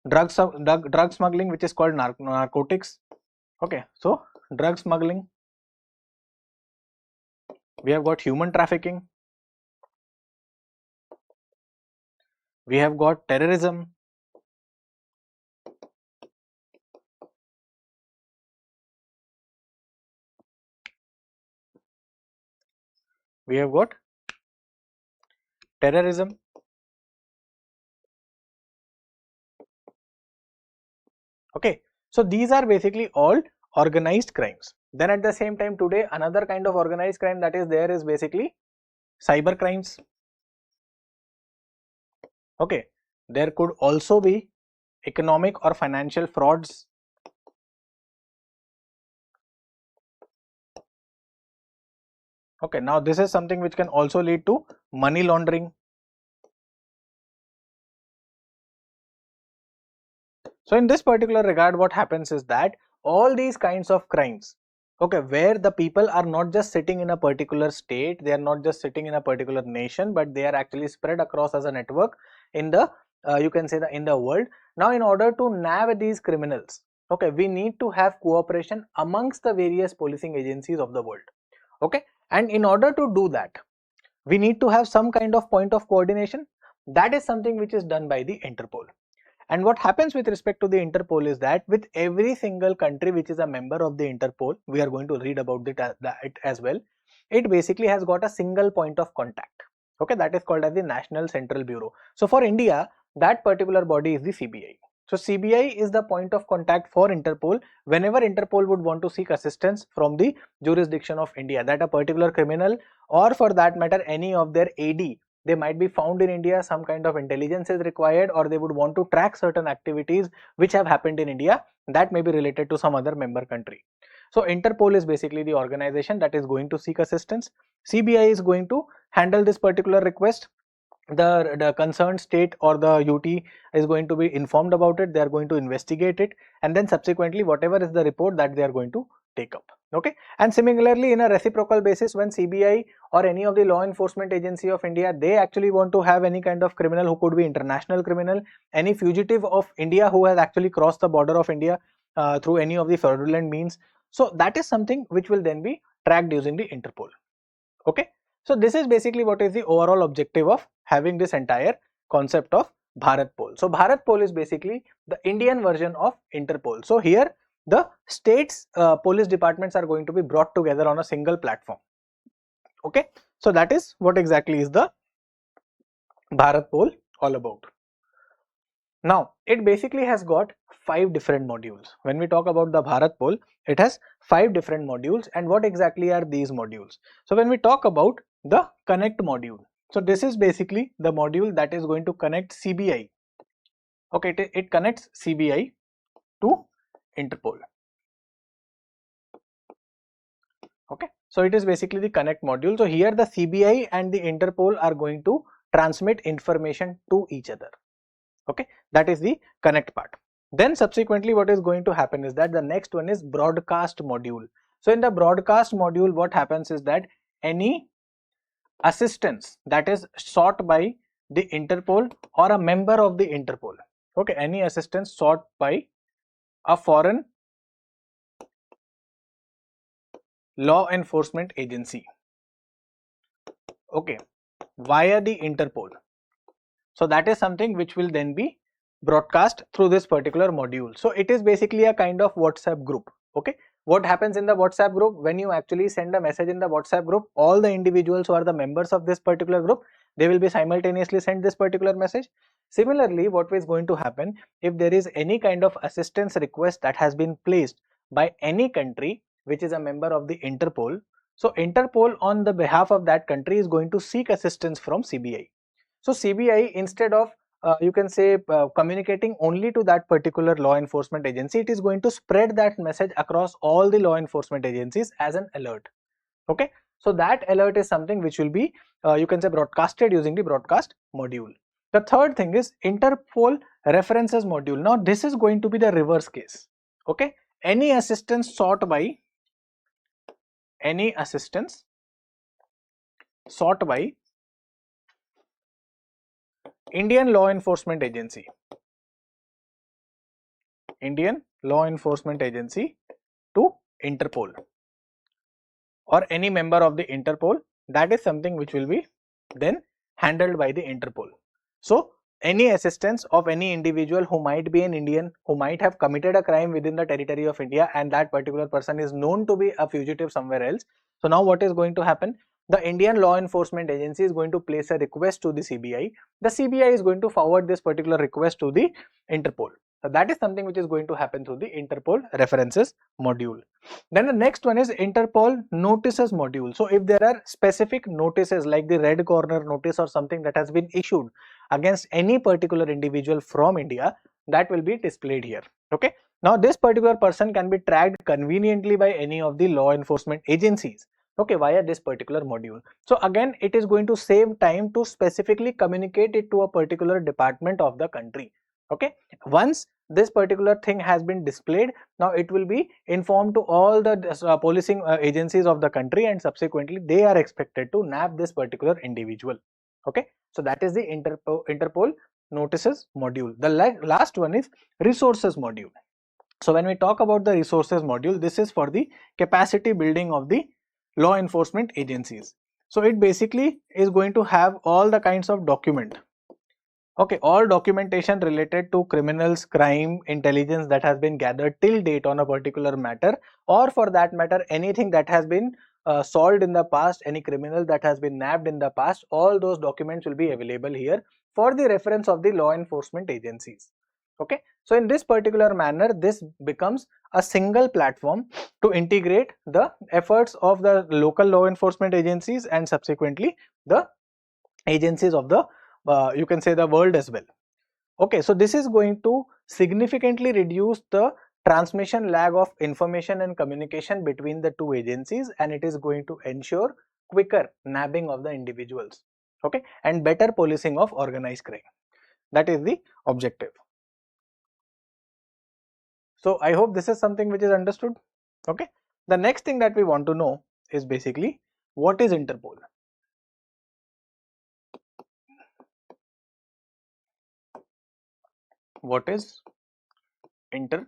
drug smuggling, which is called narcotics. Okay, so drug smuggling, we have got human trafficking, we have got terrorism, we have got terrorism, okay. So these are basically all organized crimes. Then at the same time today, another kind of organized crime that is there is basically cyber crimes. Okay, there could also be economic or financial frauds. Okay, now this is something which can also lead to money laundering. So in this particular regard, what happens is that all these kinds of crimes, okay, where the people are not just sitting in a particular state, they are not just sitting in a particular nation, but they are actually spread across as a network in the you can say in the world. Now in order to nab these criminals, okay, we need to have cooperation amongst the various policing agencies of the world. Okay, and in order to do that, we need to have some kind of point of coordination. That is something which is done by the Interpol. And what happens with respect to the Interpol is that with every single country which is a member of the Interpol, we are going to read about it as well, it basically has got a single point of contact. Okay, that is called as the National Central Bureau. So for India, that particular body is the CBI. So CBI is the point of contact for Interpol whenever Interpol would want to seek assistance from the jurisdiction of India, that a particular criminal or for that matter any of their AD, they might be found in India, some kind of intelligence is required, or they would want to track certain activities which have happened in India that may be related to some other member country. So Interpol is basically the organization that is going to seek assistance. CBI is going to handle this particular request. The concerned state or the UT is going to be informed about it, they are going to investigate it, and then subsequently whatever is the report that they are going to take up. Okay, and similarly in a reciprocal basis, when CBI or any of the law enforcement agency of India, they actually want to have any kind of criminal who could be international criminal, any fugitive of India who has actually crossed the border of India through any of the fraudulent means, so that is something which will then be tracked using the Interpol. Okay, so this is basically what is the overall objective of having this entire concept of Bharatpol. So Bharatpol is basically the Indian version of Interpol. So here the states police departments are going to be brought together on a single platform. Okay, so that is what exactly is the Bharatpol all about. Now it basically has got 5 different modules. When we talk about the Bharatpol, it has 5 different modules. And what exactly are these modules? So when we talk about the connect module, so this is basically the module that is going to connect CBI. Okay, it connects CBI to Interpol. Okay, so it is basically the connect module. So here the CBI and the Interpol are going to transmit information to each other. Okay, that is the connect part. Then subsequently what is going to happen is that the next one is broadcast module. So in the broadcast module, what happens is that any assistance that is sought by the Interpol or a member of the Interpol, okay, any assistance sought by a foreign law enforcement agency, okay, via the Interpol. So that is something which will then be broadcast through this particular module. So it is basically a kind of WhatsApp group. Okay, what happens in the WhatsApp group? When you actually send a message in the WhatsApp group, all the individuals who are the members of this particular group, they will be simultaneously sent this particular message. Similarly, what is going to happen if there is any kind of assistance request that has been placed by any country which is a member of the Interpol, so Interpol on the behalf of that country is going to seek assistance from CBI. So CBI, instead of you can say communicating only to that particular law enforcement agency, it is going to spread that message across all the law enforcement agencies as an alert. Okay, so that alert is something which will be you can say broadcasted using the broadcast module. The third thing is Interpol references module. Now this is going to be the reverse case. Okay, any assistance sought by Indian law enforcement agency, to Interpol or any member of the Interpol, that is something which will be then handled by the Interpol. So any assistance of any individual who might be an Indian, who might have committed a crime within the territory of India, and that particular person is known to be a fugitive somewhere else. So now what is going to happen? The Indian law enforcement agency is going to place a request to the CBI. The CBI is going to forward this particular request to the Interpol. So that is something which is going to happen through the Interpol references module. Then the next one is Interpol notices module. So if there are specific notices like the red corner notice or something that has been issued against any particular individual from India, that will be displayed here. Okay, now this particular person can be tracked conveniently by any of the law enforcement agencies. okay, via this particular module. So again, it is going to save time to specifically communicate it to a particular department of the country. Okay, once this particular thing has been displayed, now it will be informed to all the policing agencies of the country, and subsequently they are expected to nab this particular individual. Okay, so that is the Interpol notices module. The last one is resources module. So when we talk about the resources module, this is for the capacity building of the law enforcement agencies. So it basically is going to have all the kinds of document, okay, all documentation related to criminals, crime, intelligence that has been gathered till date on a particular matter, or for that matter anything that has been solved in the past, any criminal that has been nabbed in the past, all those documents will be available here for the reference of the law enforcement agencies. Okay, so in this particular manner, this becomes a single platform to integrate the efforts of the local law enforcement agencies and subsequently the agencies of the you can say the world as well. Okay, so this is going to significantly reduce the transmission lag of information and communication between the two agencies, and it is going to ensure quicker nabbing of the individuals, okay, and better policing of organized crime. That is the objective. So I hope this is something which is understood. Okay, the next thing that we want to know is basically what is Interpol. What is Interpol?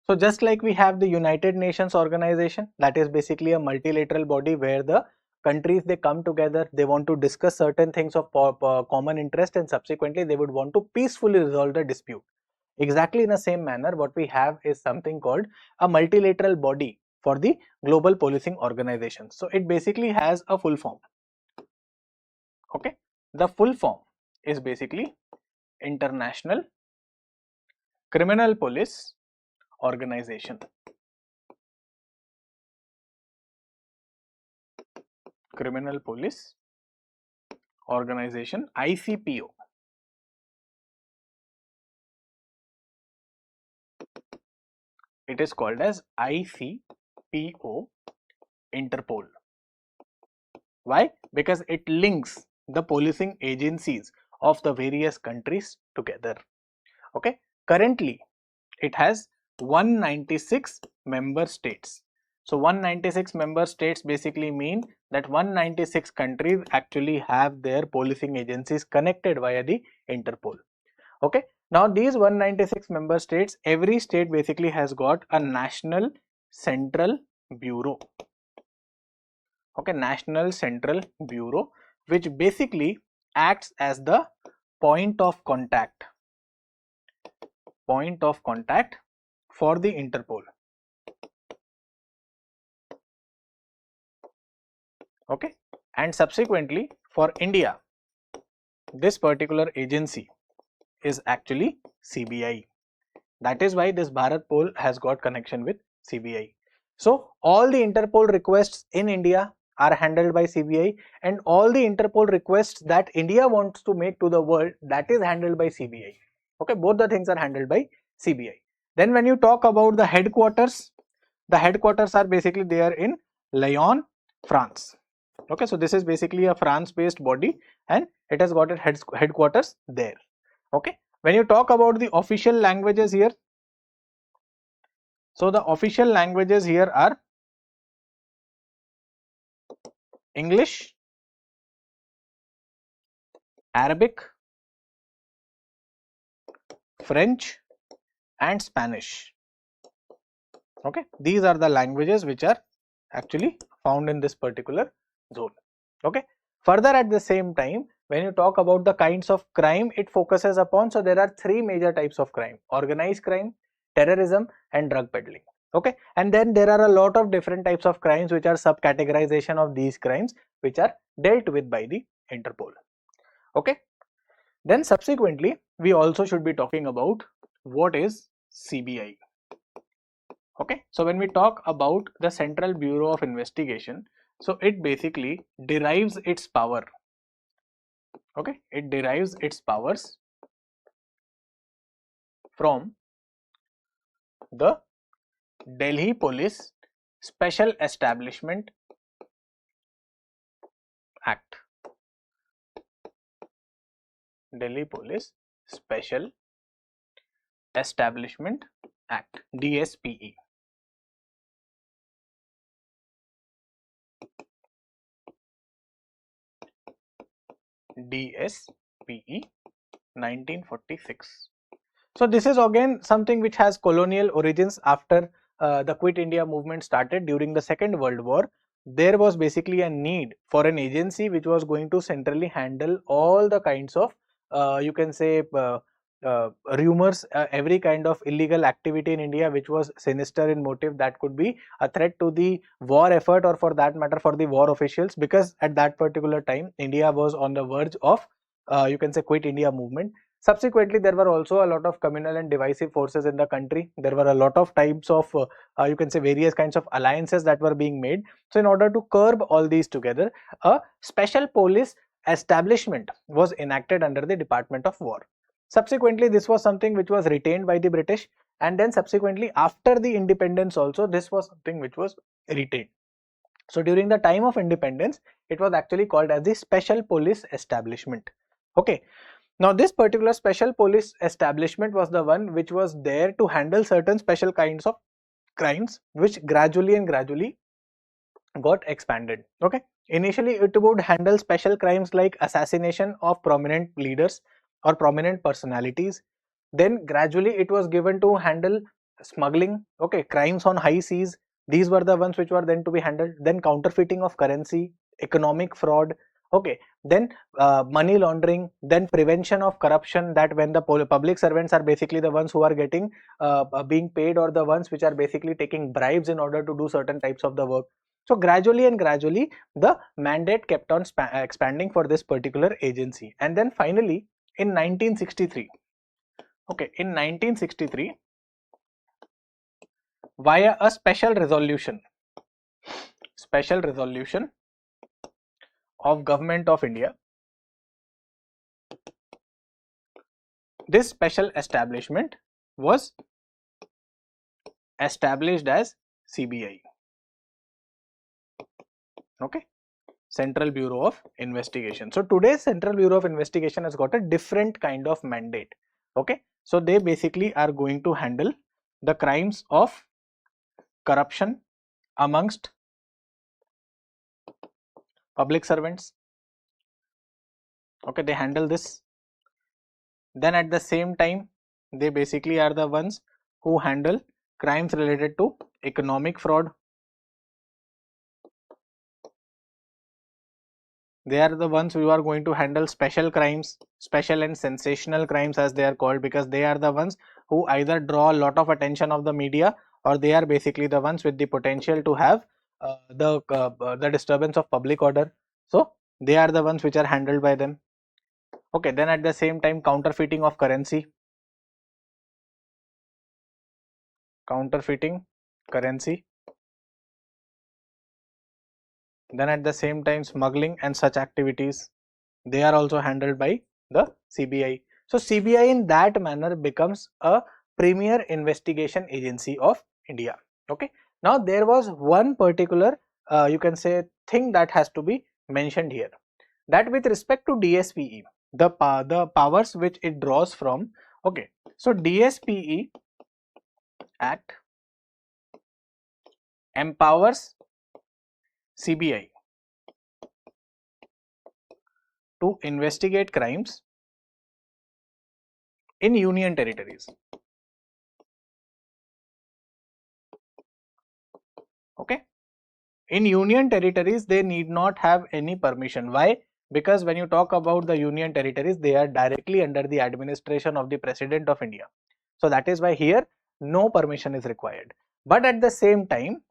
So just like we have the United Nations organization, that is basically a multilateral body where the countries, they come together, they want to discuss certain things of common interest, and subsequently they would want to peacefully resolve the dispute. Exactly in the same manner, what we have is something called a multilateral body for the global policing organization. So it basically has a full form. Okay, the full form is basically International Criminal Police Organization. Criminal Police Organization, ICPO. It is called as ICPO, Interpol. Why? Because it links the policing agencies of the various countries together. Okay, currently it has 196 member states. So 196 member states basically mean that 196 countries actually have their policing agencies connected via the Interpol. Okay, now these 196 member states, every state basically has got a national central bureau. Okay, national central bureau, which basically acts as the point of contact for the Interpol. Okay, and subsequently for India, this particular agency is actually CBI. That is why this BHARATPOL has got connection with CBI. So all the Interpol requests in India are handled by CBI, and all the Interpol requests that India wants to make to the world, that is handled by CBI. Okay, both the things are handled by CBI. Then when you talk about the headquarters are basically there in Lyon, France. Okay, so this is basically a France based body and it has got its headquarters there. Okay, when you talk about the official languages here, so the official languages here are English, Arabic, French and Spanish. Okay, these are the languages which are actually found in this particular zone. Okay, further at the same time, when you talk about the kinds of crime it focuses upon, so there are three major types of crime: organized crime, terrorism and drug peddling. Okay, and then there are a lot of different types of crimes which are subcategorization of these crimes which are dealt with by the Interpol. Okay, then subsequently we also should be talking about what is CBI. Okay, so when we talk about the Central Bureau of Investigation, so it basically derives its power. Okay, it derives its powers from the Delhi Police Special Establishment Act. Delhi Police Special Establishment Act, DSPE. DSPE 1946. So this is again something which has colonial origins. After the Quit India movement started during the Second World War, there was basically a need for an agency which was going to centrally handle all the kinds of you can say rumors, every kind of illegal activity in India which was sinister in motive, that could be a threat to the war effort, or for that matter for the war officials, because at that particular time India was on the verge of you can say Quit India movement. Subsequently, there were also a lot of communal and divisive forces in the country. There were a lot of types of, you can say, various kinds of alliances that were being made. So, in order to curb all these together, a special police establishment was enacted under the Department of War. Subsequently, this was something which was retained by the British, and then subsequently, after the independence, also this was something which was retained. So, during the time of independence, it was actually called as the Special Police Establishment. Okay. Now, this particular special police establishment was the one which was there to handle certain special kinds of crimes, which gradually got expanded. Okay, initially it would handle special crimes like assassination of prominent leaders or prominent personalities. Then gradually it was given to handle smuggling, okay, crimes on high seas. These were the ones which were then to be handled. Then counterfeiting of currency, economic fraud, okay, then money laundering, then prevention of corruption, that when the public servants are basically the ones who are getting being paid, or the ones which are basically taking bribes in order to do certain types of the work. So gradually the mandate kept on expanding for this particular agency, and then finally in 1963, okay, in 1963, via a special resolution of Government of India, this special establishment was established as CBI. Okay, Central Bureau of Investigation. So today's Central Bureau of Investigation has got a different kind of mandate. Okay, so they basically are going to handle the crimes of corruption amongst public servants. Okay, they handle this. Then at the same time, they basically are the ones who handle crimes related to economic fraud. They are the ones who are going to handle special crimes, special and sensational crimes as they are called, because they are the ones who either draw a lot of attention of the media, or they are basically the ones with the potential to have the disturbance of public order. So they are the ones which are handled by them. Okay, then at the same time, counterfeiting of currency, then at the same time smuggling and such activities, they are also handled by the CBI. So CBI in that manner becomes a premier investigation agency of India. Okay, now there was one particular you can say thing that has to be mentioned here, that with respect to DSPE, the powers which it draws from. Okay, so DSPE Act empowers CBI to investigate crimes in union territories. Okay, in union territories they need not have any permission. Why? Because when you talk about the union territories, they are directly under the administration of the President of India. So that is why here no permission is required. But at the same time,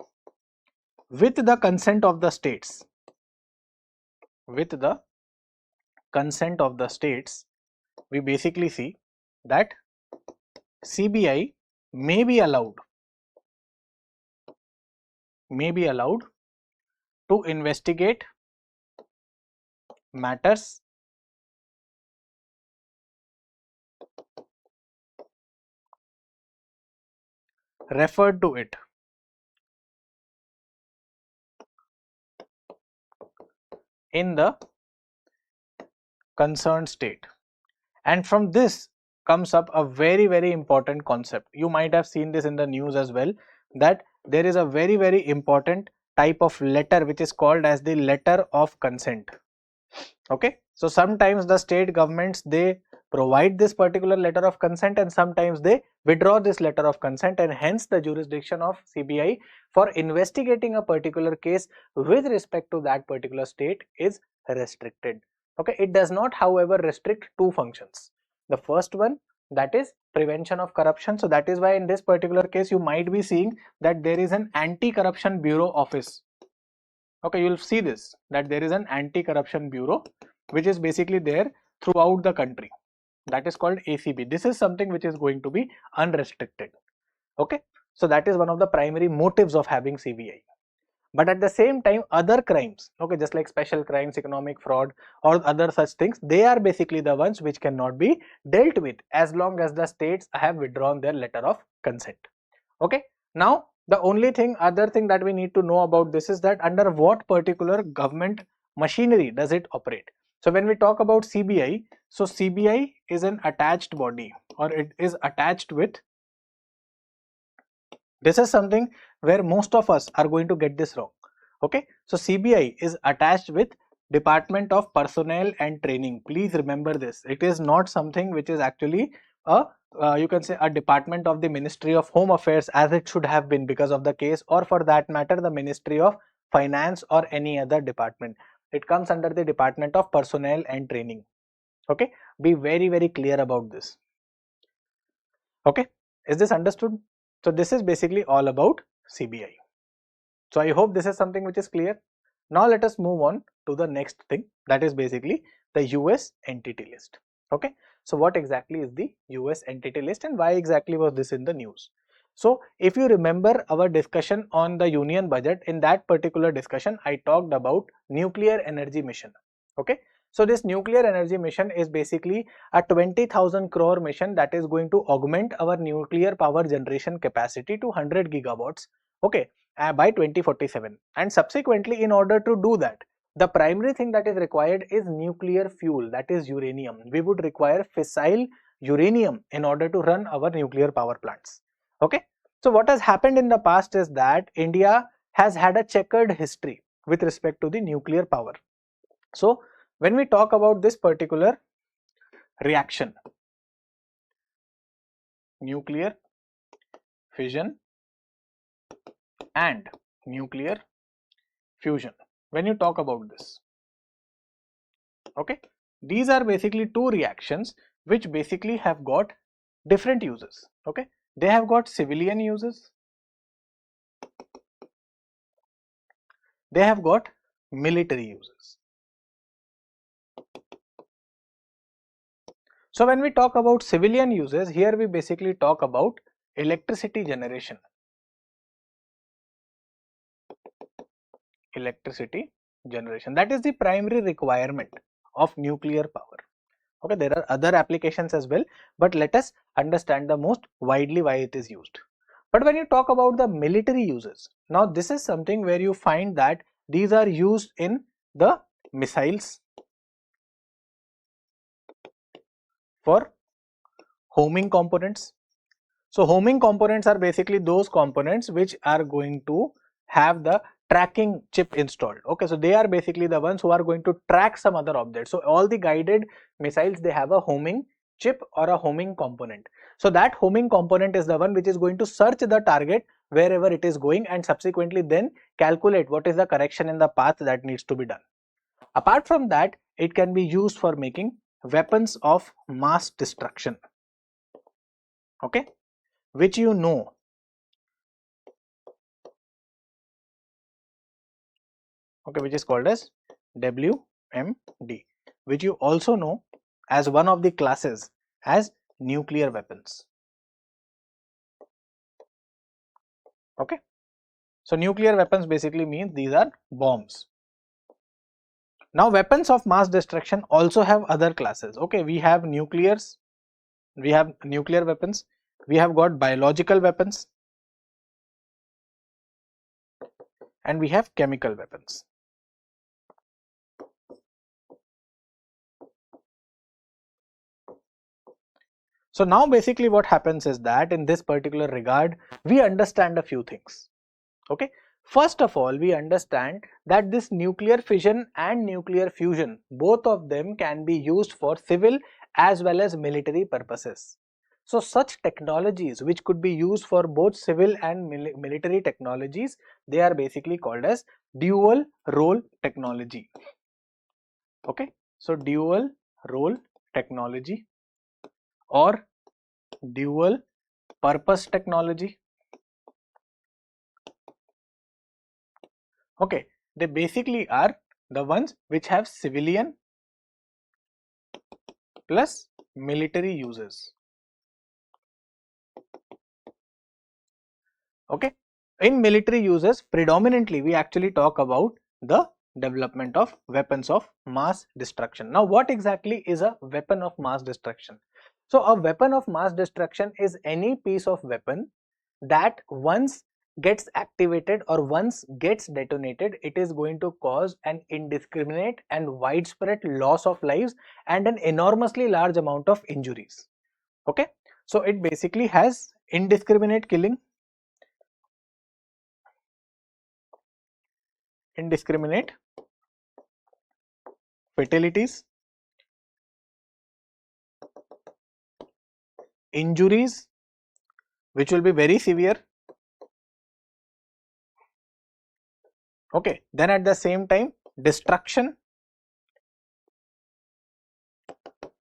with the consent of the states, we basically see that CBI may be allowed to investigate matters referred to it. in the concerned state. And from this comes up a very important concept. You might have seen this in the news as well, that there is a very important type of letter which is called as the letter of consent. Okay, so sometimes the state governments, they provide this particular letter of consent, and sometimes they withdraw this letter of consent, and hence the jurisdiction of CBI for investigating a particular case with respect to that particular state is restricted. Okay, it does not however restrict two functions. The first one, that is prevention of corruption. So that is why in this particular case you might be seeing that there is an anti-corruption bureau office. Okay, you will see this, that there is an anti-corruption bureau which is basically there throughout the country, that is called ACB. This is something which is going to be unrestricted. Okay, so that is one of the primary motives of having CBI. But at the same time, other crimes, okay, just like special crimes, economic fraud or other such things, they are basically the ones which cannot be dealt with as long as the states have withdrawn their letter of consent. Okay, now the only other thing that we need to know about this is that under what particular government machinery does it operate. So when we talk about CBI, so CBI is an attached body, or it is attached with, this is something where most of us are going to get this wrong. Okay, so CBI is attached with Department of Personnel and Training. Please remember this. It is not something which is actually a you can say a department of the Ministry of Home Affairs as it should have been because of the case, or for that matter the Ministry of Finance or any other department. It comes under the Department of Personnel and Training. Okay, be very clear about this. Okay, is this understood? So this is basically all about CBI. So I hope this is something which is clear. Now let us move on to the next thing, that is basically the US entity list. Okay, so what exactly is the US entity list and why exactly was this in the news? So if you remember our discussion on the union budget, in that particular discussion I talked about nuclear energy mission. Okay, so this nuclear energy mission is basically a 20,000 crore mission that is going to augment our nuclear power generation capacity to 100 gigawatts. Okay, by 2047, and subsequently in order to do that, the primary thing that is required is nuclear fuel, that is uranium. We would require fissile uranium in order to run our nuclear power plants. Okay, so what has happened in the past is that India has had a checkered history with respect to the nuclear power. So when we talk about this particular reaction, nuclear fission and nuclear fusion, when you talk about this, okay, these are basically two reactions which basically have got different uses. Okay, they have got civilian uses, they have got military uses. So when we talk about civilian uses, here we basically talk about electricity generation. Electricity generation, that is the primary requirement of nuclear power. Okay, there are other applications as well, but let us understand the most widely why it is used. But when you talk about the military uses, now this is something where you find that these are used in the missiles, for homing components. So homing components are basically those components which are going to have the tracking chip installed. Okay, so they are basically the ones who are going to track some other object. So all the guided missiles, they have a homing chip or a homing component. So that homing component is the one which is going to search the target wherever it is going, and subsequently then calculate what is the correction in the path that needs to be done. Apart from that, it can be used for making weapons of mass destruction. Okay, which you know, okay, which is called as WMD, which you also know as one of the classes as nuclear weapons. Okay, so nuclear weapons basically means these are bombs. Now weapons of mass destruction also have other classes. Okay, we have nuclears, we have nuclear weapons, we have got biological weapons, and we have chemical weapons. So now basically what happens is that in this particular regard, we understand a few things. Okay. First of all, we understand that this nuclear fission and nuclear fusion, both of them can be used for civil as well as military purposes. So such technologies which could be used for both civil and military technologies, they are basically called as dual role technology. Okay. So dual role technology or dual purpose technology. Okay, they basically are the ones which have civilian plus military uses. Okay, in military uses, predominantly we actually talk about the development of weapons of mass destruction. Now, what exactly is a weapon of mass destruction? So, a weapon of mass destruction is any piece of weapon that once gets activated or once gets detonated, it is going to cause an indiscriminate and widespread loss of lives and an enormously large amount of injuries. Okay, so it basically has indiscriminate killing, indiscriminate fatalities, injuries which will be very severe. Okay, then at the same time destruction,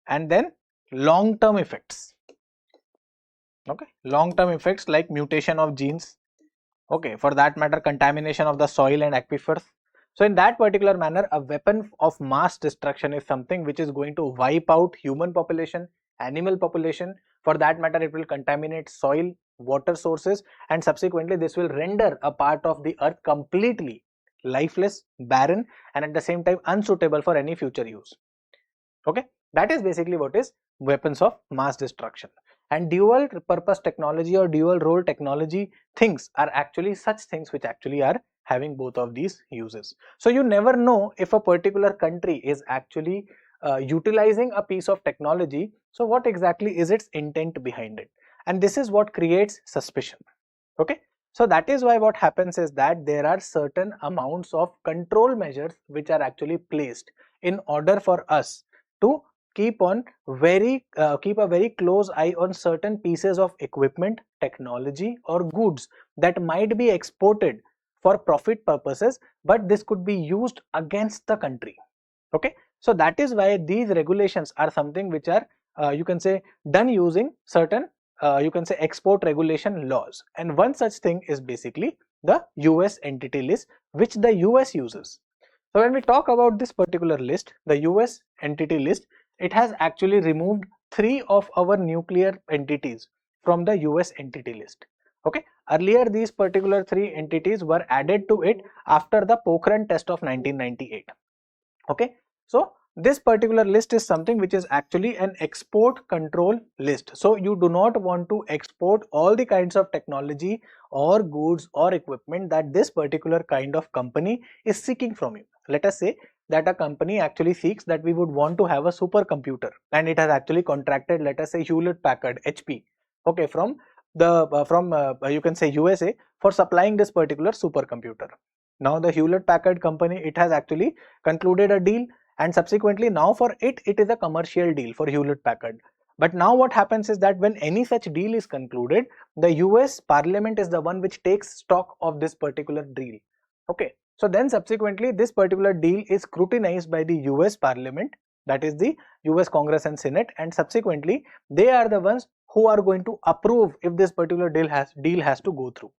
and then long term effects. Okay, long term effects like mutation of genes, okay, for that matter contamination of the soil and aquifers. So in that particular manner, a weapon of mass destruction is something which is going to wipe out human population, animal population, for that matter it will contaminate soil, water sources, and subsequently this will render a part of the earth completely lifeless, barren, and at the same time unsuitable for any future use. Okay, that is basically what is weapons of mass destruction. And dual purpose technology or dual role technology things are actually such things which actually are having both of these uses. So you never know if a particular country is actually utilizing a piece of technology, so what exactly is its intent behind it, and this is what creates suspicion. Okay, so that is why what happens is that there are certain amounts of control measures which are actually placed in order for us to keep on keep a very close eye on certain pieces of equipment, technology or goods that might be exported for profit purposes, but this could be used against the country. Okay, so that is why these regulations are something which are you can say done using certain you can say export regulation laws, and one such thing is basically the US entity list which the US uses. So when we talk about this particular list, the US entity list, it has actually removed 3 of our nuclear entities from the US entity list. Okay, earlier these particular 3 entities were added to it after the Pokhran test of 1998. Okay, so this particular list is something which is actually an export control list. So you do not want to export all the kinds of technology or goods or equipment that this particular kind of company is seeking from you. Let us say that a company actually seeks that we would want to have a supercomputer, and it has actually contracted, let us say, Hewlett Packard, HP, okay, from the you can say USA, for supplying this particular supercomputer. Now the Hewlett Packard company, it has actually concluded a deal, and subsequently now for it is a commercial deal for Hewlett Packard. But now what happens is that when any such deal is concluded, the US Parliament is the one which takes stock of this particular deal. Okay, so then subsequently this particular deal is scrutinized by the US Parliament, that is the US Congress and Senate, and subsequently they are the ones who are going to approve if this particular deal has to go through,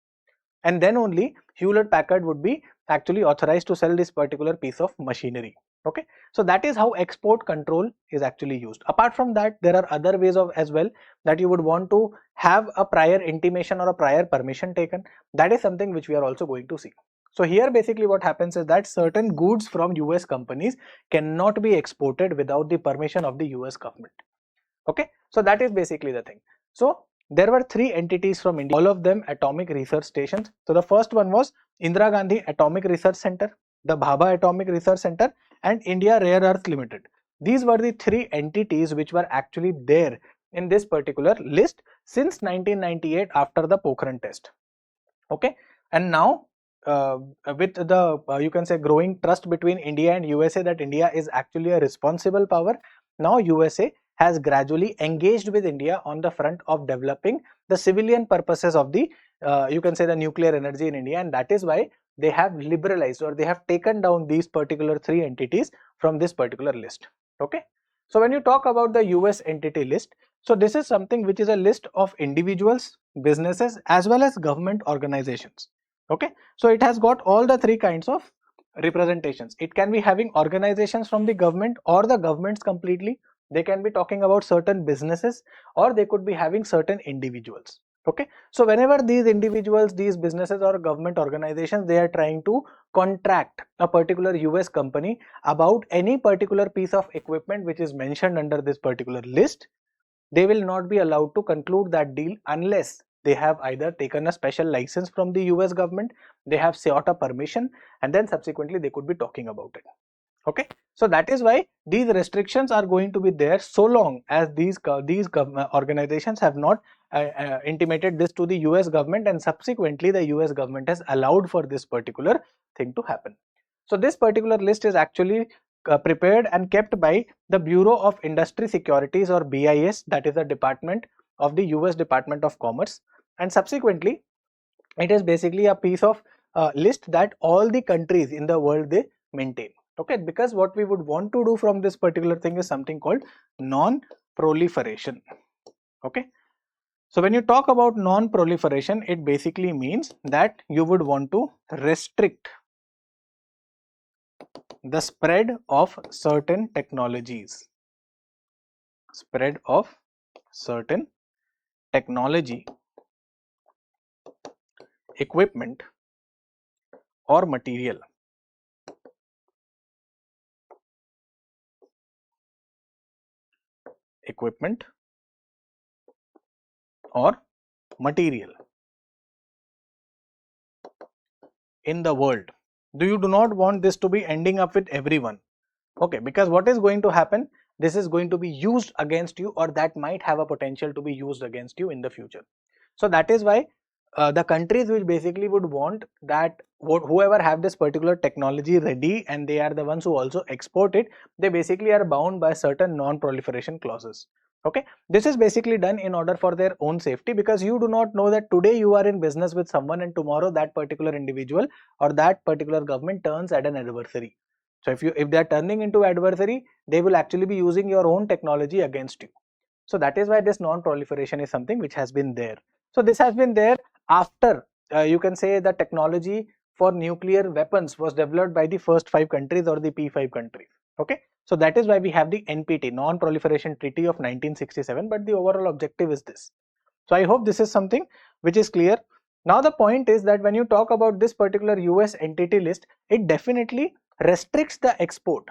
and then only Hewlett Packard would be actually authorized to sell this particular piece of machinery. Okay, so that is how export control is actually used. Apart from that, there are other ways of as well that you would want to have a prior intimation or a prior permission taken. That is something which we are also going to see. So here basically what happens is that certain goods from US companies cannot be exported without the permission of the US government. Okay, so that is basically the thing. So there were 3 entities from India, all of them atomic research stations. So the first one was Indira Gandhi Atomic Research Center, the Bhabha Atomic Research Center, and India Rare Earth Limited. These were the 3 entities which were actually there in this particular list since 1998 after the Pokhran test. Okay, and now with the you can say growing trust between India and USA that India is actually a responsible power, now USA has gradually engaged with India on the front of developing the civilian purposes of the you can say the nuclear energy in India, and that is why they have liberalized or they have taken down these particular 3 entities from this particular list. Okay, so when you talk about the US entity list, so this is something which is a list of individuals, businesses as well as government organizations. Okay, so it has got all the 3 kinds of representations. It can be having organizations from the government or the governments completely. They can be talking about certain businesses, or they could be having certain individuals. Okay, so whenever these individuals, these businesses or government organizations, they are trying to contract a particular US company about any particular piece of equipment which is mentioned under this particular list, they will not be allowed to conclude that deal unless they have either taken a special license from the US government, they have sought a permission, and then subsequently they could be talking about it. Okay, so that is why these restrictions are going to be there so long as these organizations have not intimated this to the US government, and subsequently the US government has allowed for this particular thing to happen. So this particular list is actually prepared and kept by the Bureau of Industry Securities, or BIS, that is a department of the US Department of Commerce, and subsequently it is basically a piece of list that all the countries in the world they maintain. Okay, because what we would want to do from this particular thing is something called non-proliferation. Okay, so when you talk about non-proliferation, it basically means that you would want to restrict the spread of certain technologies, spread of certain technology, equipment or material, equipment or material in the world. You do not want this to be ending up with everyone. Okay, because what is going to happen, this is going to be used against you, or that might have a potential to be used against you in the future. So that is why the countries which basically would want that whoever have this particular technology ready and they are the ones who also export it, they basically are bound by certain non-proliferation clauses. Okay, this is basically done in order for their own safety, because you do not know that today you are in business with someone and tomorrow that particular individual or that particular government turns at an adversary. So if they are turning into adversary, they will actually be using your own technology against you. So that is why this non-proliferation is something which has been there. So this has been there after you can say the technology for nuclear weapons was developed by the first 5 countries or the P5 countries. Okay, so that is why we have the NPT, Non-Proliferation Treaty of 1967, but the overall objective is this. So I hope this is something which is clear. Now the point is that when you talk about this particular US entity list, it definitely restricts the export.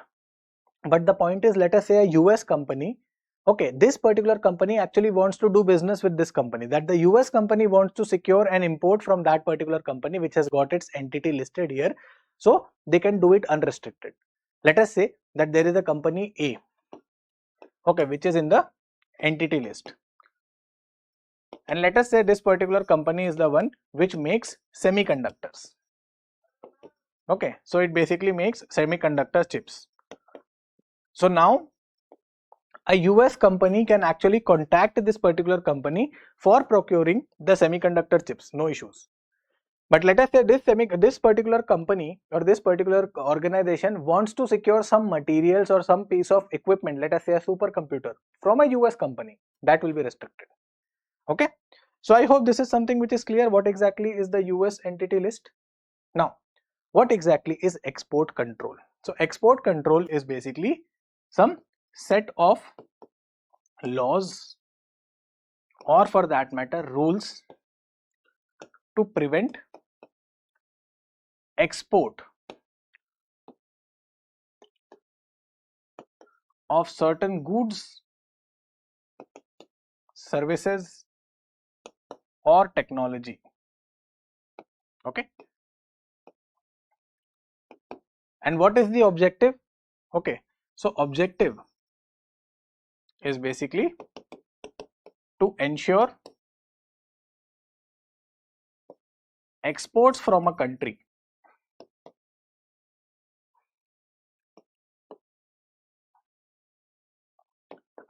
But the point is, let us say a US company, okay, this particular company actually wants to do business with this company, that the US company wants to secure an import from that particular company which has got its entity listed here, so they can do it unrestricted. Let us say that there is a company A, okay, which is in the entity list, and let us say this particular company is the one which makes semiconductors. Okay, so it basically makes semiconductor chips. So now a US company can actually contact this particular company for procuring the semiconductor chips, no issues. But let us say this particular company or this particular organization wants to secure some materials or some piece of equipment, let us say a supercomputer, from a US company, that will be restricted. Okay, so I hope this is something which is clear. What exactly is the US entity list? Now, what exactly is export control? So export control is basically some set of laws, or for that matter rules, to prevent export of certain goods, services or technology. Okay, and what is the objective? Okay, so objective is basically to ensure exports from a country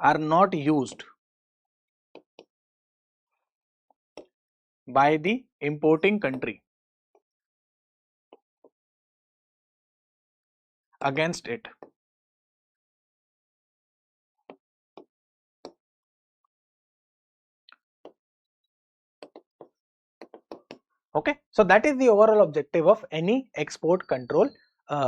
are not used by the importing country against it. Okay, so that is the overall objective of any export control,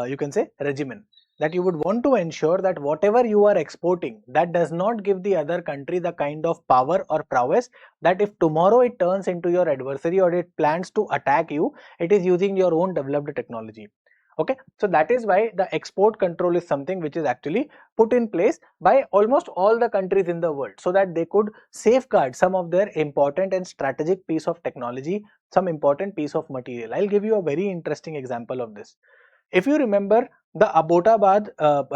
you can say, regimen, that you would want to ensure that whatever you are exporting, that does not give the other country the kind of power or prowess that if tomorrow it turns into your adversary or it plans to attack you, it is using your own developed technology. Okay, so that is why the export control is something which is actually put in place by almost all the countries in the world, so that they could safeguard some of their important and strategic piece of technology, some important piece of material. I'll give you a very interesting example of this. If you remember the Abbottabad,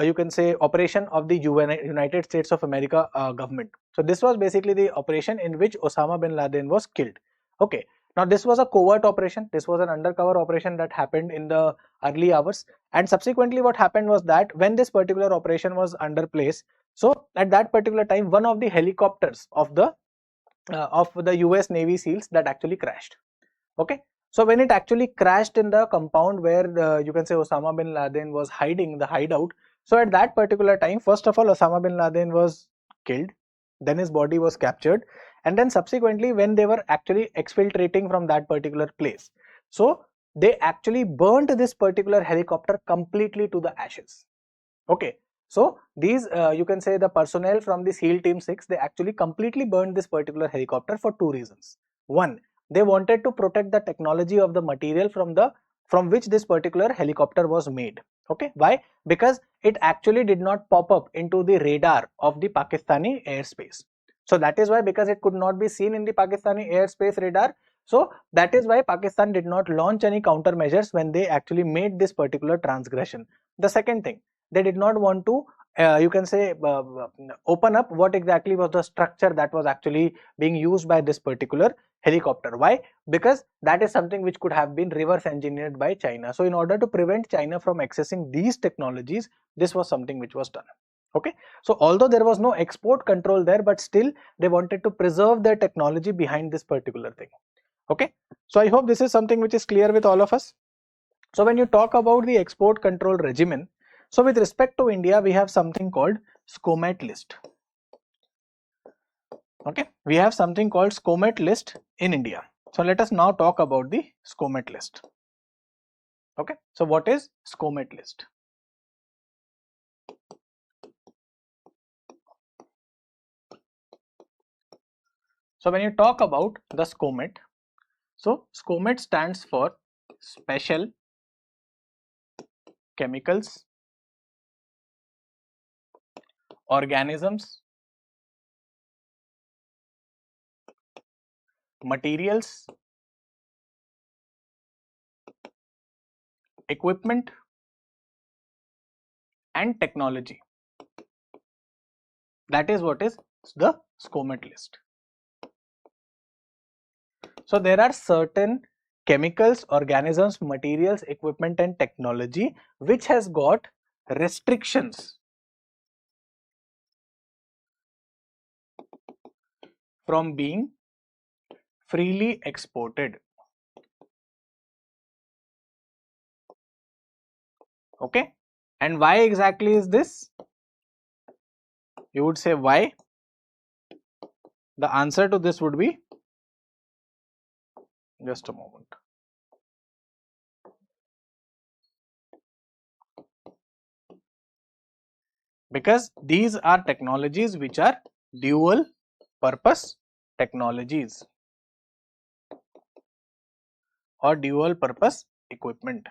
you can say, operation of the United States of America government. So this was basically the operation in which Osama bin Laden was killed. Okay, now this was a covert operation. This was an undercover operation that happened in the early hours, and subsequently what happened was that when this particular operation was under place, so at that particular time one of the helicopters of the US Navy SEALs that actually crashed. Okay, so when it actually crashed in the compound where you can say Osama bin Laden was hiding, the hideout, so at that particular time, first of all, Osama bin Laden was killed, then his body was captured, and then subsequently when they were actually exfiltrating from that particular place, so they actually burnt this particular helicopter completely to the ashes. Okay, so these you can say the personnel from the SEAL Team 6, they actually completely burned this particular helicopter for two reasons. One, they wanted to protect the technology of the material from which this particular helicopter was made. Okay, why? Because it actually did not pop up into the radar of the Pakistani airspace. So that is why, because it could not be seen in the Pakistani airspace radar, so that is why Pakistan did not launch any countermeasures when they actually made this particular transgression. The second thing, they did not want to you can say open up what exactly was the structure that was actually being used by this particular helicopter. Why? Because that is something which could have been reverse engineered by China. So in order to prevent China from accessing these technologies, this was something which was done. Okay, so although there was no export control there, but still they wanted to preserve their technology behind this particular thing. Okay, so I hope this is something which is clear with all of us. So when you talk about the export control regimen, so with respect to India, we have something called SCOMET list. Okay, we have something called SCOMET list in India. So let us now talk about the SCOMET list. Okay, so what is SCOMET list? So when you talk about the SCOMET, so SCOMET stands for Special Chemicals, Organisms, Materials, Equipment and Technology. That is what is the SCOMET list. So there are certain chemicals, organisms, materials, equipment and technology which has got restrictions from being freely exported. Okay, and why exactly is this? You would say why? The answer to this would be, just a moment. Because these are technologies which are dual purpose technologies or dual purpose equipment.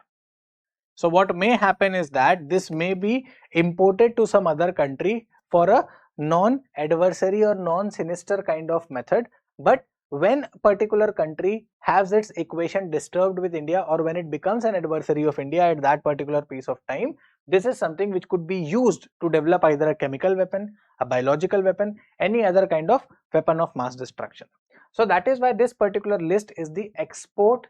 So what may happen is that this may be imported to some other country for a non-adversary or non-sinister kind of method, but when a particular country has its equation disturbed with India, or when it becomes an adversary of India at that particular piece of time, This is something which could be used to develop either a chemical weapon, a biological weapon, any other kind of weapon of mass destruction. So that is why this particular list is the export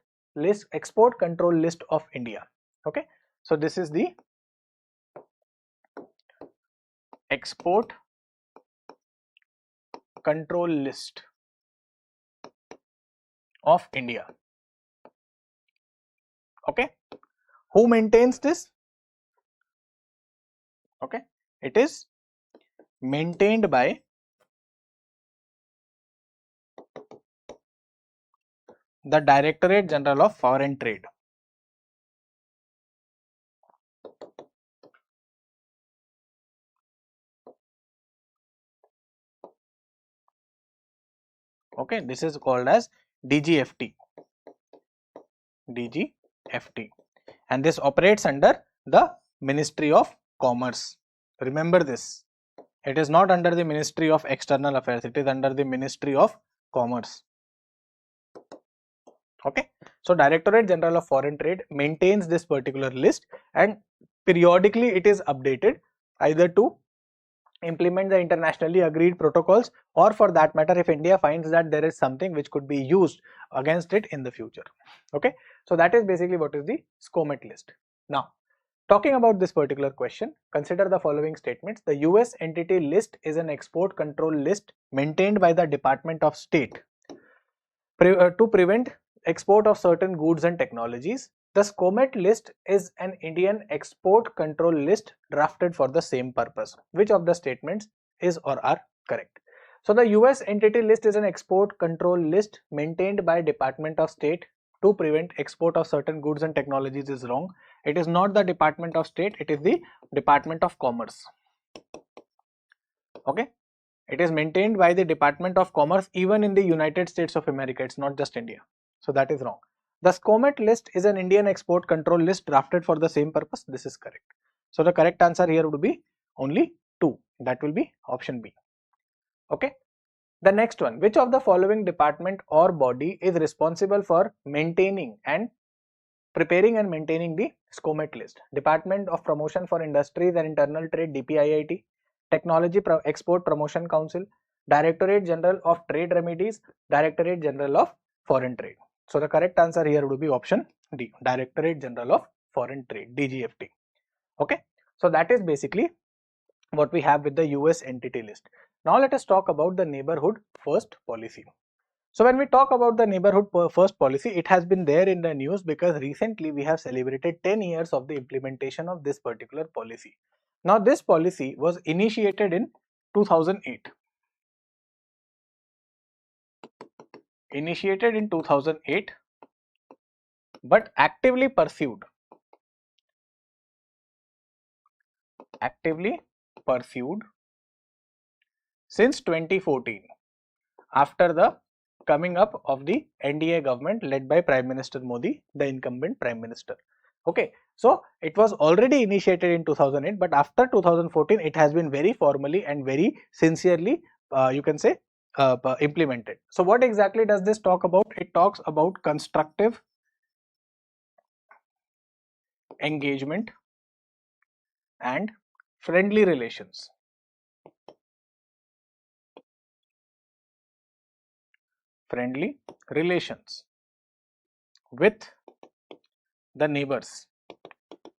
control list of India. Okay, so this is the export control list of India. Okay, who maintains this? Okay, it is maintained by the Directorate General of Foreign Trade. Okay, this is called as DGFT. DGFT, and this operates under the Ministry of Commerce. Remember this, it is not under the Ministry of External Affairs, it is under the Ministry of Commerce. Okay, so Directorate General of Foreign Trade maintains this particular list, and periodically it is updated either to implement the internationally agreed protocols, or for that matter if India finds that there is something which could be used against it in the future. Okay, so that is basically what is the SCOMET list. Now talking about this particular question, consider the following statements. The US entity list is an export control list maintained by the Department of State to prevent export of certain goods and technologies. The SCOMET list is an Indian export control list drafted for the same purpose. Which of the statements is or are correct? So the US entity list is an export control list maintained by Department of State to prevent export of certain goods and technologies is wrong. It is not the Department of State, it is the Department of Commerce. Okay, it is maintained by the Department of Commerce even in the United States of America, it's not just India. So that is wrong. The SCOMET list is an Indian export control list drafted for the same purpose. This is correct. So the correct answer here would be only 2. That will be option B. Okay. The next one, which of the following department or body is responsible for maintaining and preparing and maintaining the SCOMET list? Department of Promotion for Industries and Internal Trade, DPIIT, Technology Export Promotion Council, Directorate General of Trade Remedies, Directorate General of Foreign Trade. So the correct answer here would be option D, Directorate General of Foreign Trade, DGFT. Okay, so that is basically what we have with the US entity list. Now let us talk about the neighborhood first policy. So when we talk about the neighborhood first policy, it has been there in the news because recently we have celebrated 10 years of the implementation of this particular policy. Now this policy was initiated in 2008. Initiated in 2008 but actively pursued since 2014 after the coming up of the NDA government led by Prime Minister Modi, the incumbent Prime Minister. Okay, so it was already initiated in 2008 but after 2014 it has been very formally and very sincerely you can say implemented. So what exactly does this talk about? It talks about constructive engagement and friendly relations. Friendly relations with the neighbors.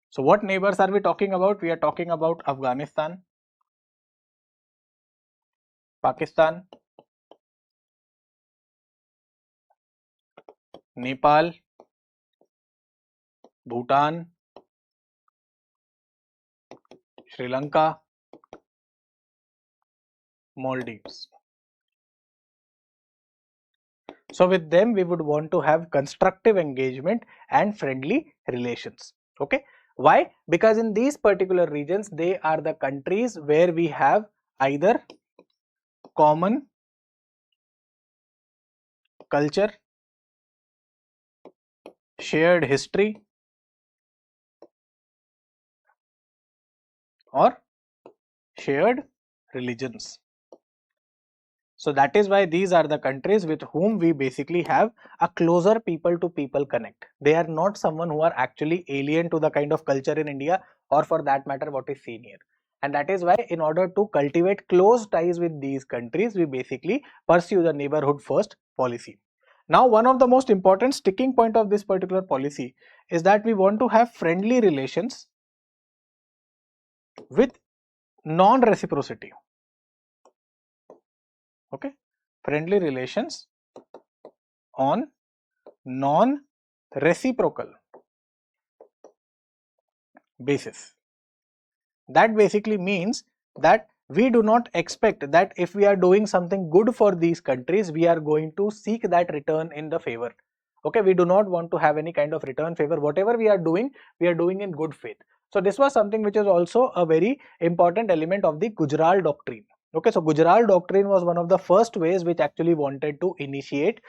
So what neighbors are we talking about? We are talking about Afghanistan, Pakistan, Nepal, Bhutan, Sri Lanka, Maldives. So with them we would want to have constructive engagement and friendly relations. Okay, why? Because in these particular regions they are the countries where we have either common culture, shared history, or shared religions. So that is why these are the countries with whom we basically have a closer people to people connect. They are not someone who are actually alien to the kind of culture in India, or for that matter what is seen here. And that is why in order to cultivate close ties with these countries, we basically pursue the neighborhood first policy. Now, one of the most important sticking point of this particular policy is that we want to have friendly relations with non-reciprocity. Okay, friendly relations on non-reciprocal basis. That basically means that we do not expect that if we are doing something good for these countries, we are going to seek that return in the favor. Okay, we do not want to have any kind of return favor. Whatever we are doing in good faith. So this was something which is also a very important element of the Gujarat doctrine. Okay, so Gujarat doctrine was one of the first ways which actually wanted to initiate,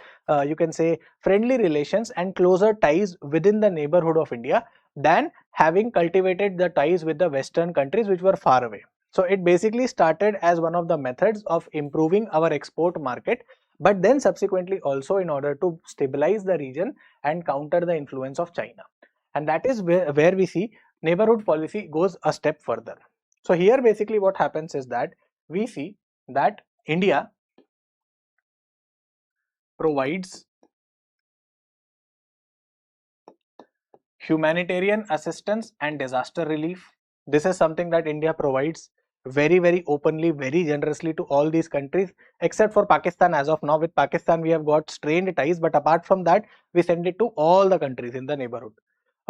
you can say, friendly relations and closer ties within the neighborhood of India than having cultivated the ties with the Western countries which were far away. So it basically started as one of the methods of improving our export market, but then subsequently also in order to stabilize the region and counter the influence of China. And that is where we see neighborhood policy goes a step further. So here basically what happens is that we see that India provides humanitarian assistance and disaster relief. This is something that India provides very openly, very generously to all these countries, except for Pakistan as of now. With Pakistan we have got strained ties, but apart from that we send it to all the countries in the neighborhood.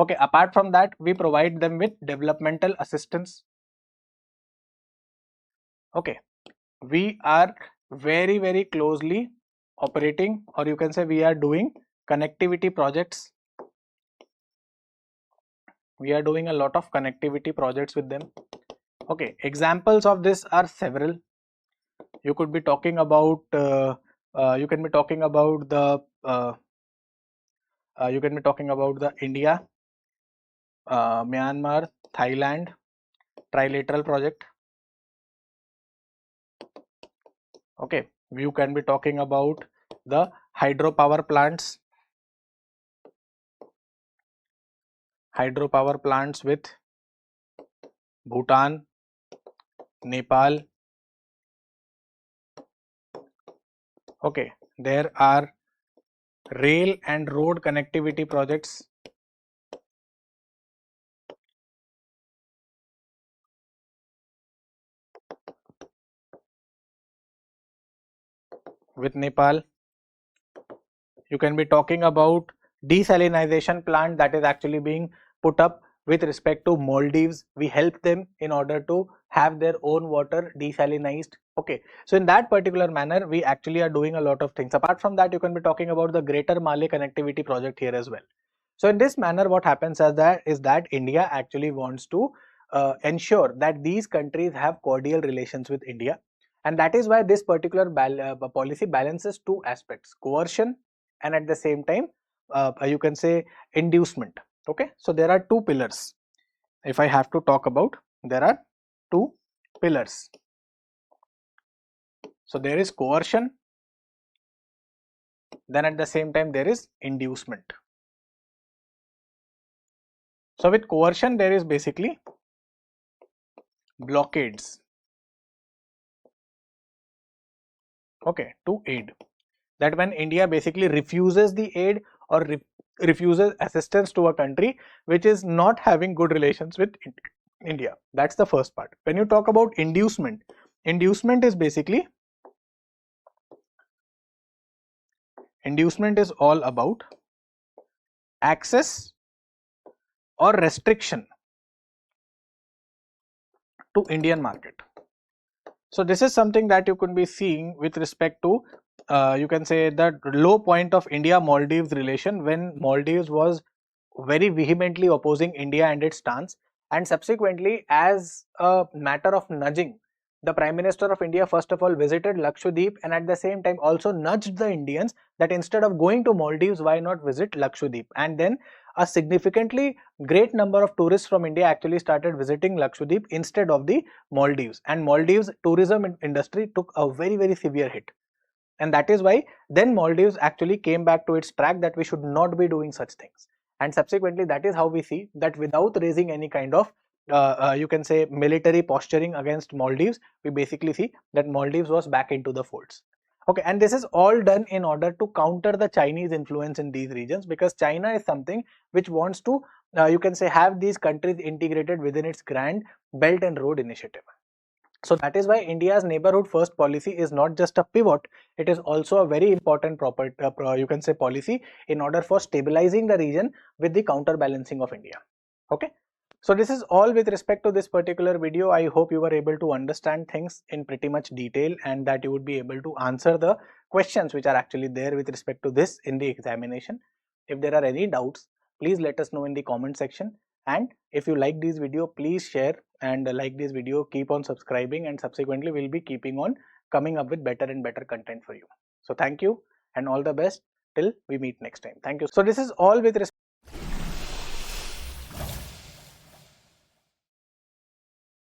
Okay, apart from that we provide them with developmental assistance. Okay, we are very closely operating, or you can say we are doing connectivity projects. We are doing a lot of connectivity projects with them. Okay, examples of this are several. You could be talking about the India, Myanmar, Thailand trilateral project. Okay, you can be talking about the hydropower plants with Bhutan, Nepal. Okay, there are rail and road connectivity projects with Nepal. You can be talking about desalination plant that is actually being put up with respect to Maldives. We help them in order to have their own water desalinized. Okay, so in that particular manner we actually are doing a lot of things. Apart from that, you can be talking about the Greater Malay connectivity project here as well. So in this manner what happens is that India actually wants to ensure that these countries have cordial relations with India, and that is why this particular policy balances two aspects: coercion and at the same time you can say inducement. Okay, so there are two pillars. If I have to talk about, there are two pillars. So there is coercion, then at the same time there is inducement. So with coercion there is basically blockades, okay, to aid. That when India basically refuses the aid or refuses assistance to a country which is not having good relations with India. That's the first part. When you talk about inducement, inducement is all about access or restriction to Indian market. So this is something that you could be seeing with respect to you can say the low point of India-Maldives relation, when Maldives was very vehemently opposing India and its stance, and subsequently as a matter of nudging, the Prime Minister of India first of all visited Lakshadweep and at the same time also nudged the Indians that instead of going to Maldives, why not visit Lakshadweep? And then a significantly great number of tourists from India actually started visiting Lakshadweep instead of the Maldives, and Maldives tourism industry took a very severe hit. and that is why then Maldives actually came back to its track that we should not be doing such things. And subsequently, that is how we see that without raising any kind of you can say military posturing against Maldives, we basically see that Maldives was back into the folds. Okay, and this is all done in order to counter the Chinese influence in these regions, because China is something which wants to you can say have these countries integrated within its grand Belt and Road Initiative. So that is why India's neighborhood first policy is not just a pivot, it is also a very important you can say policy in order for stabilizing the region with the counterbalancing of India. Okay. So this is all with respect to this particular video. I hope you were able to understand things in pretty much detail and that you would be able to answer the questions which are actually there with respect to this in the examination. If there are any doubts, please let us know in the comment section. And if you like this video, please share and like this video, keep on subscribing, and subsequently we'll be keeping on coming up with better and better content for you. So thank you and all the best till we meet next time. Thank you. So this is all with respect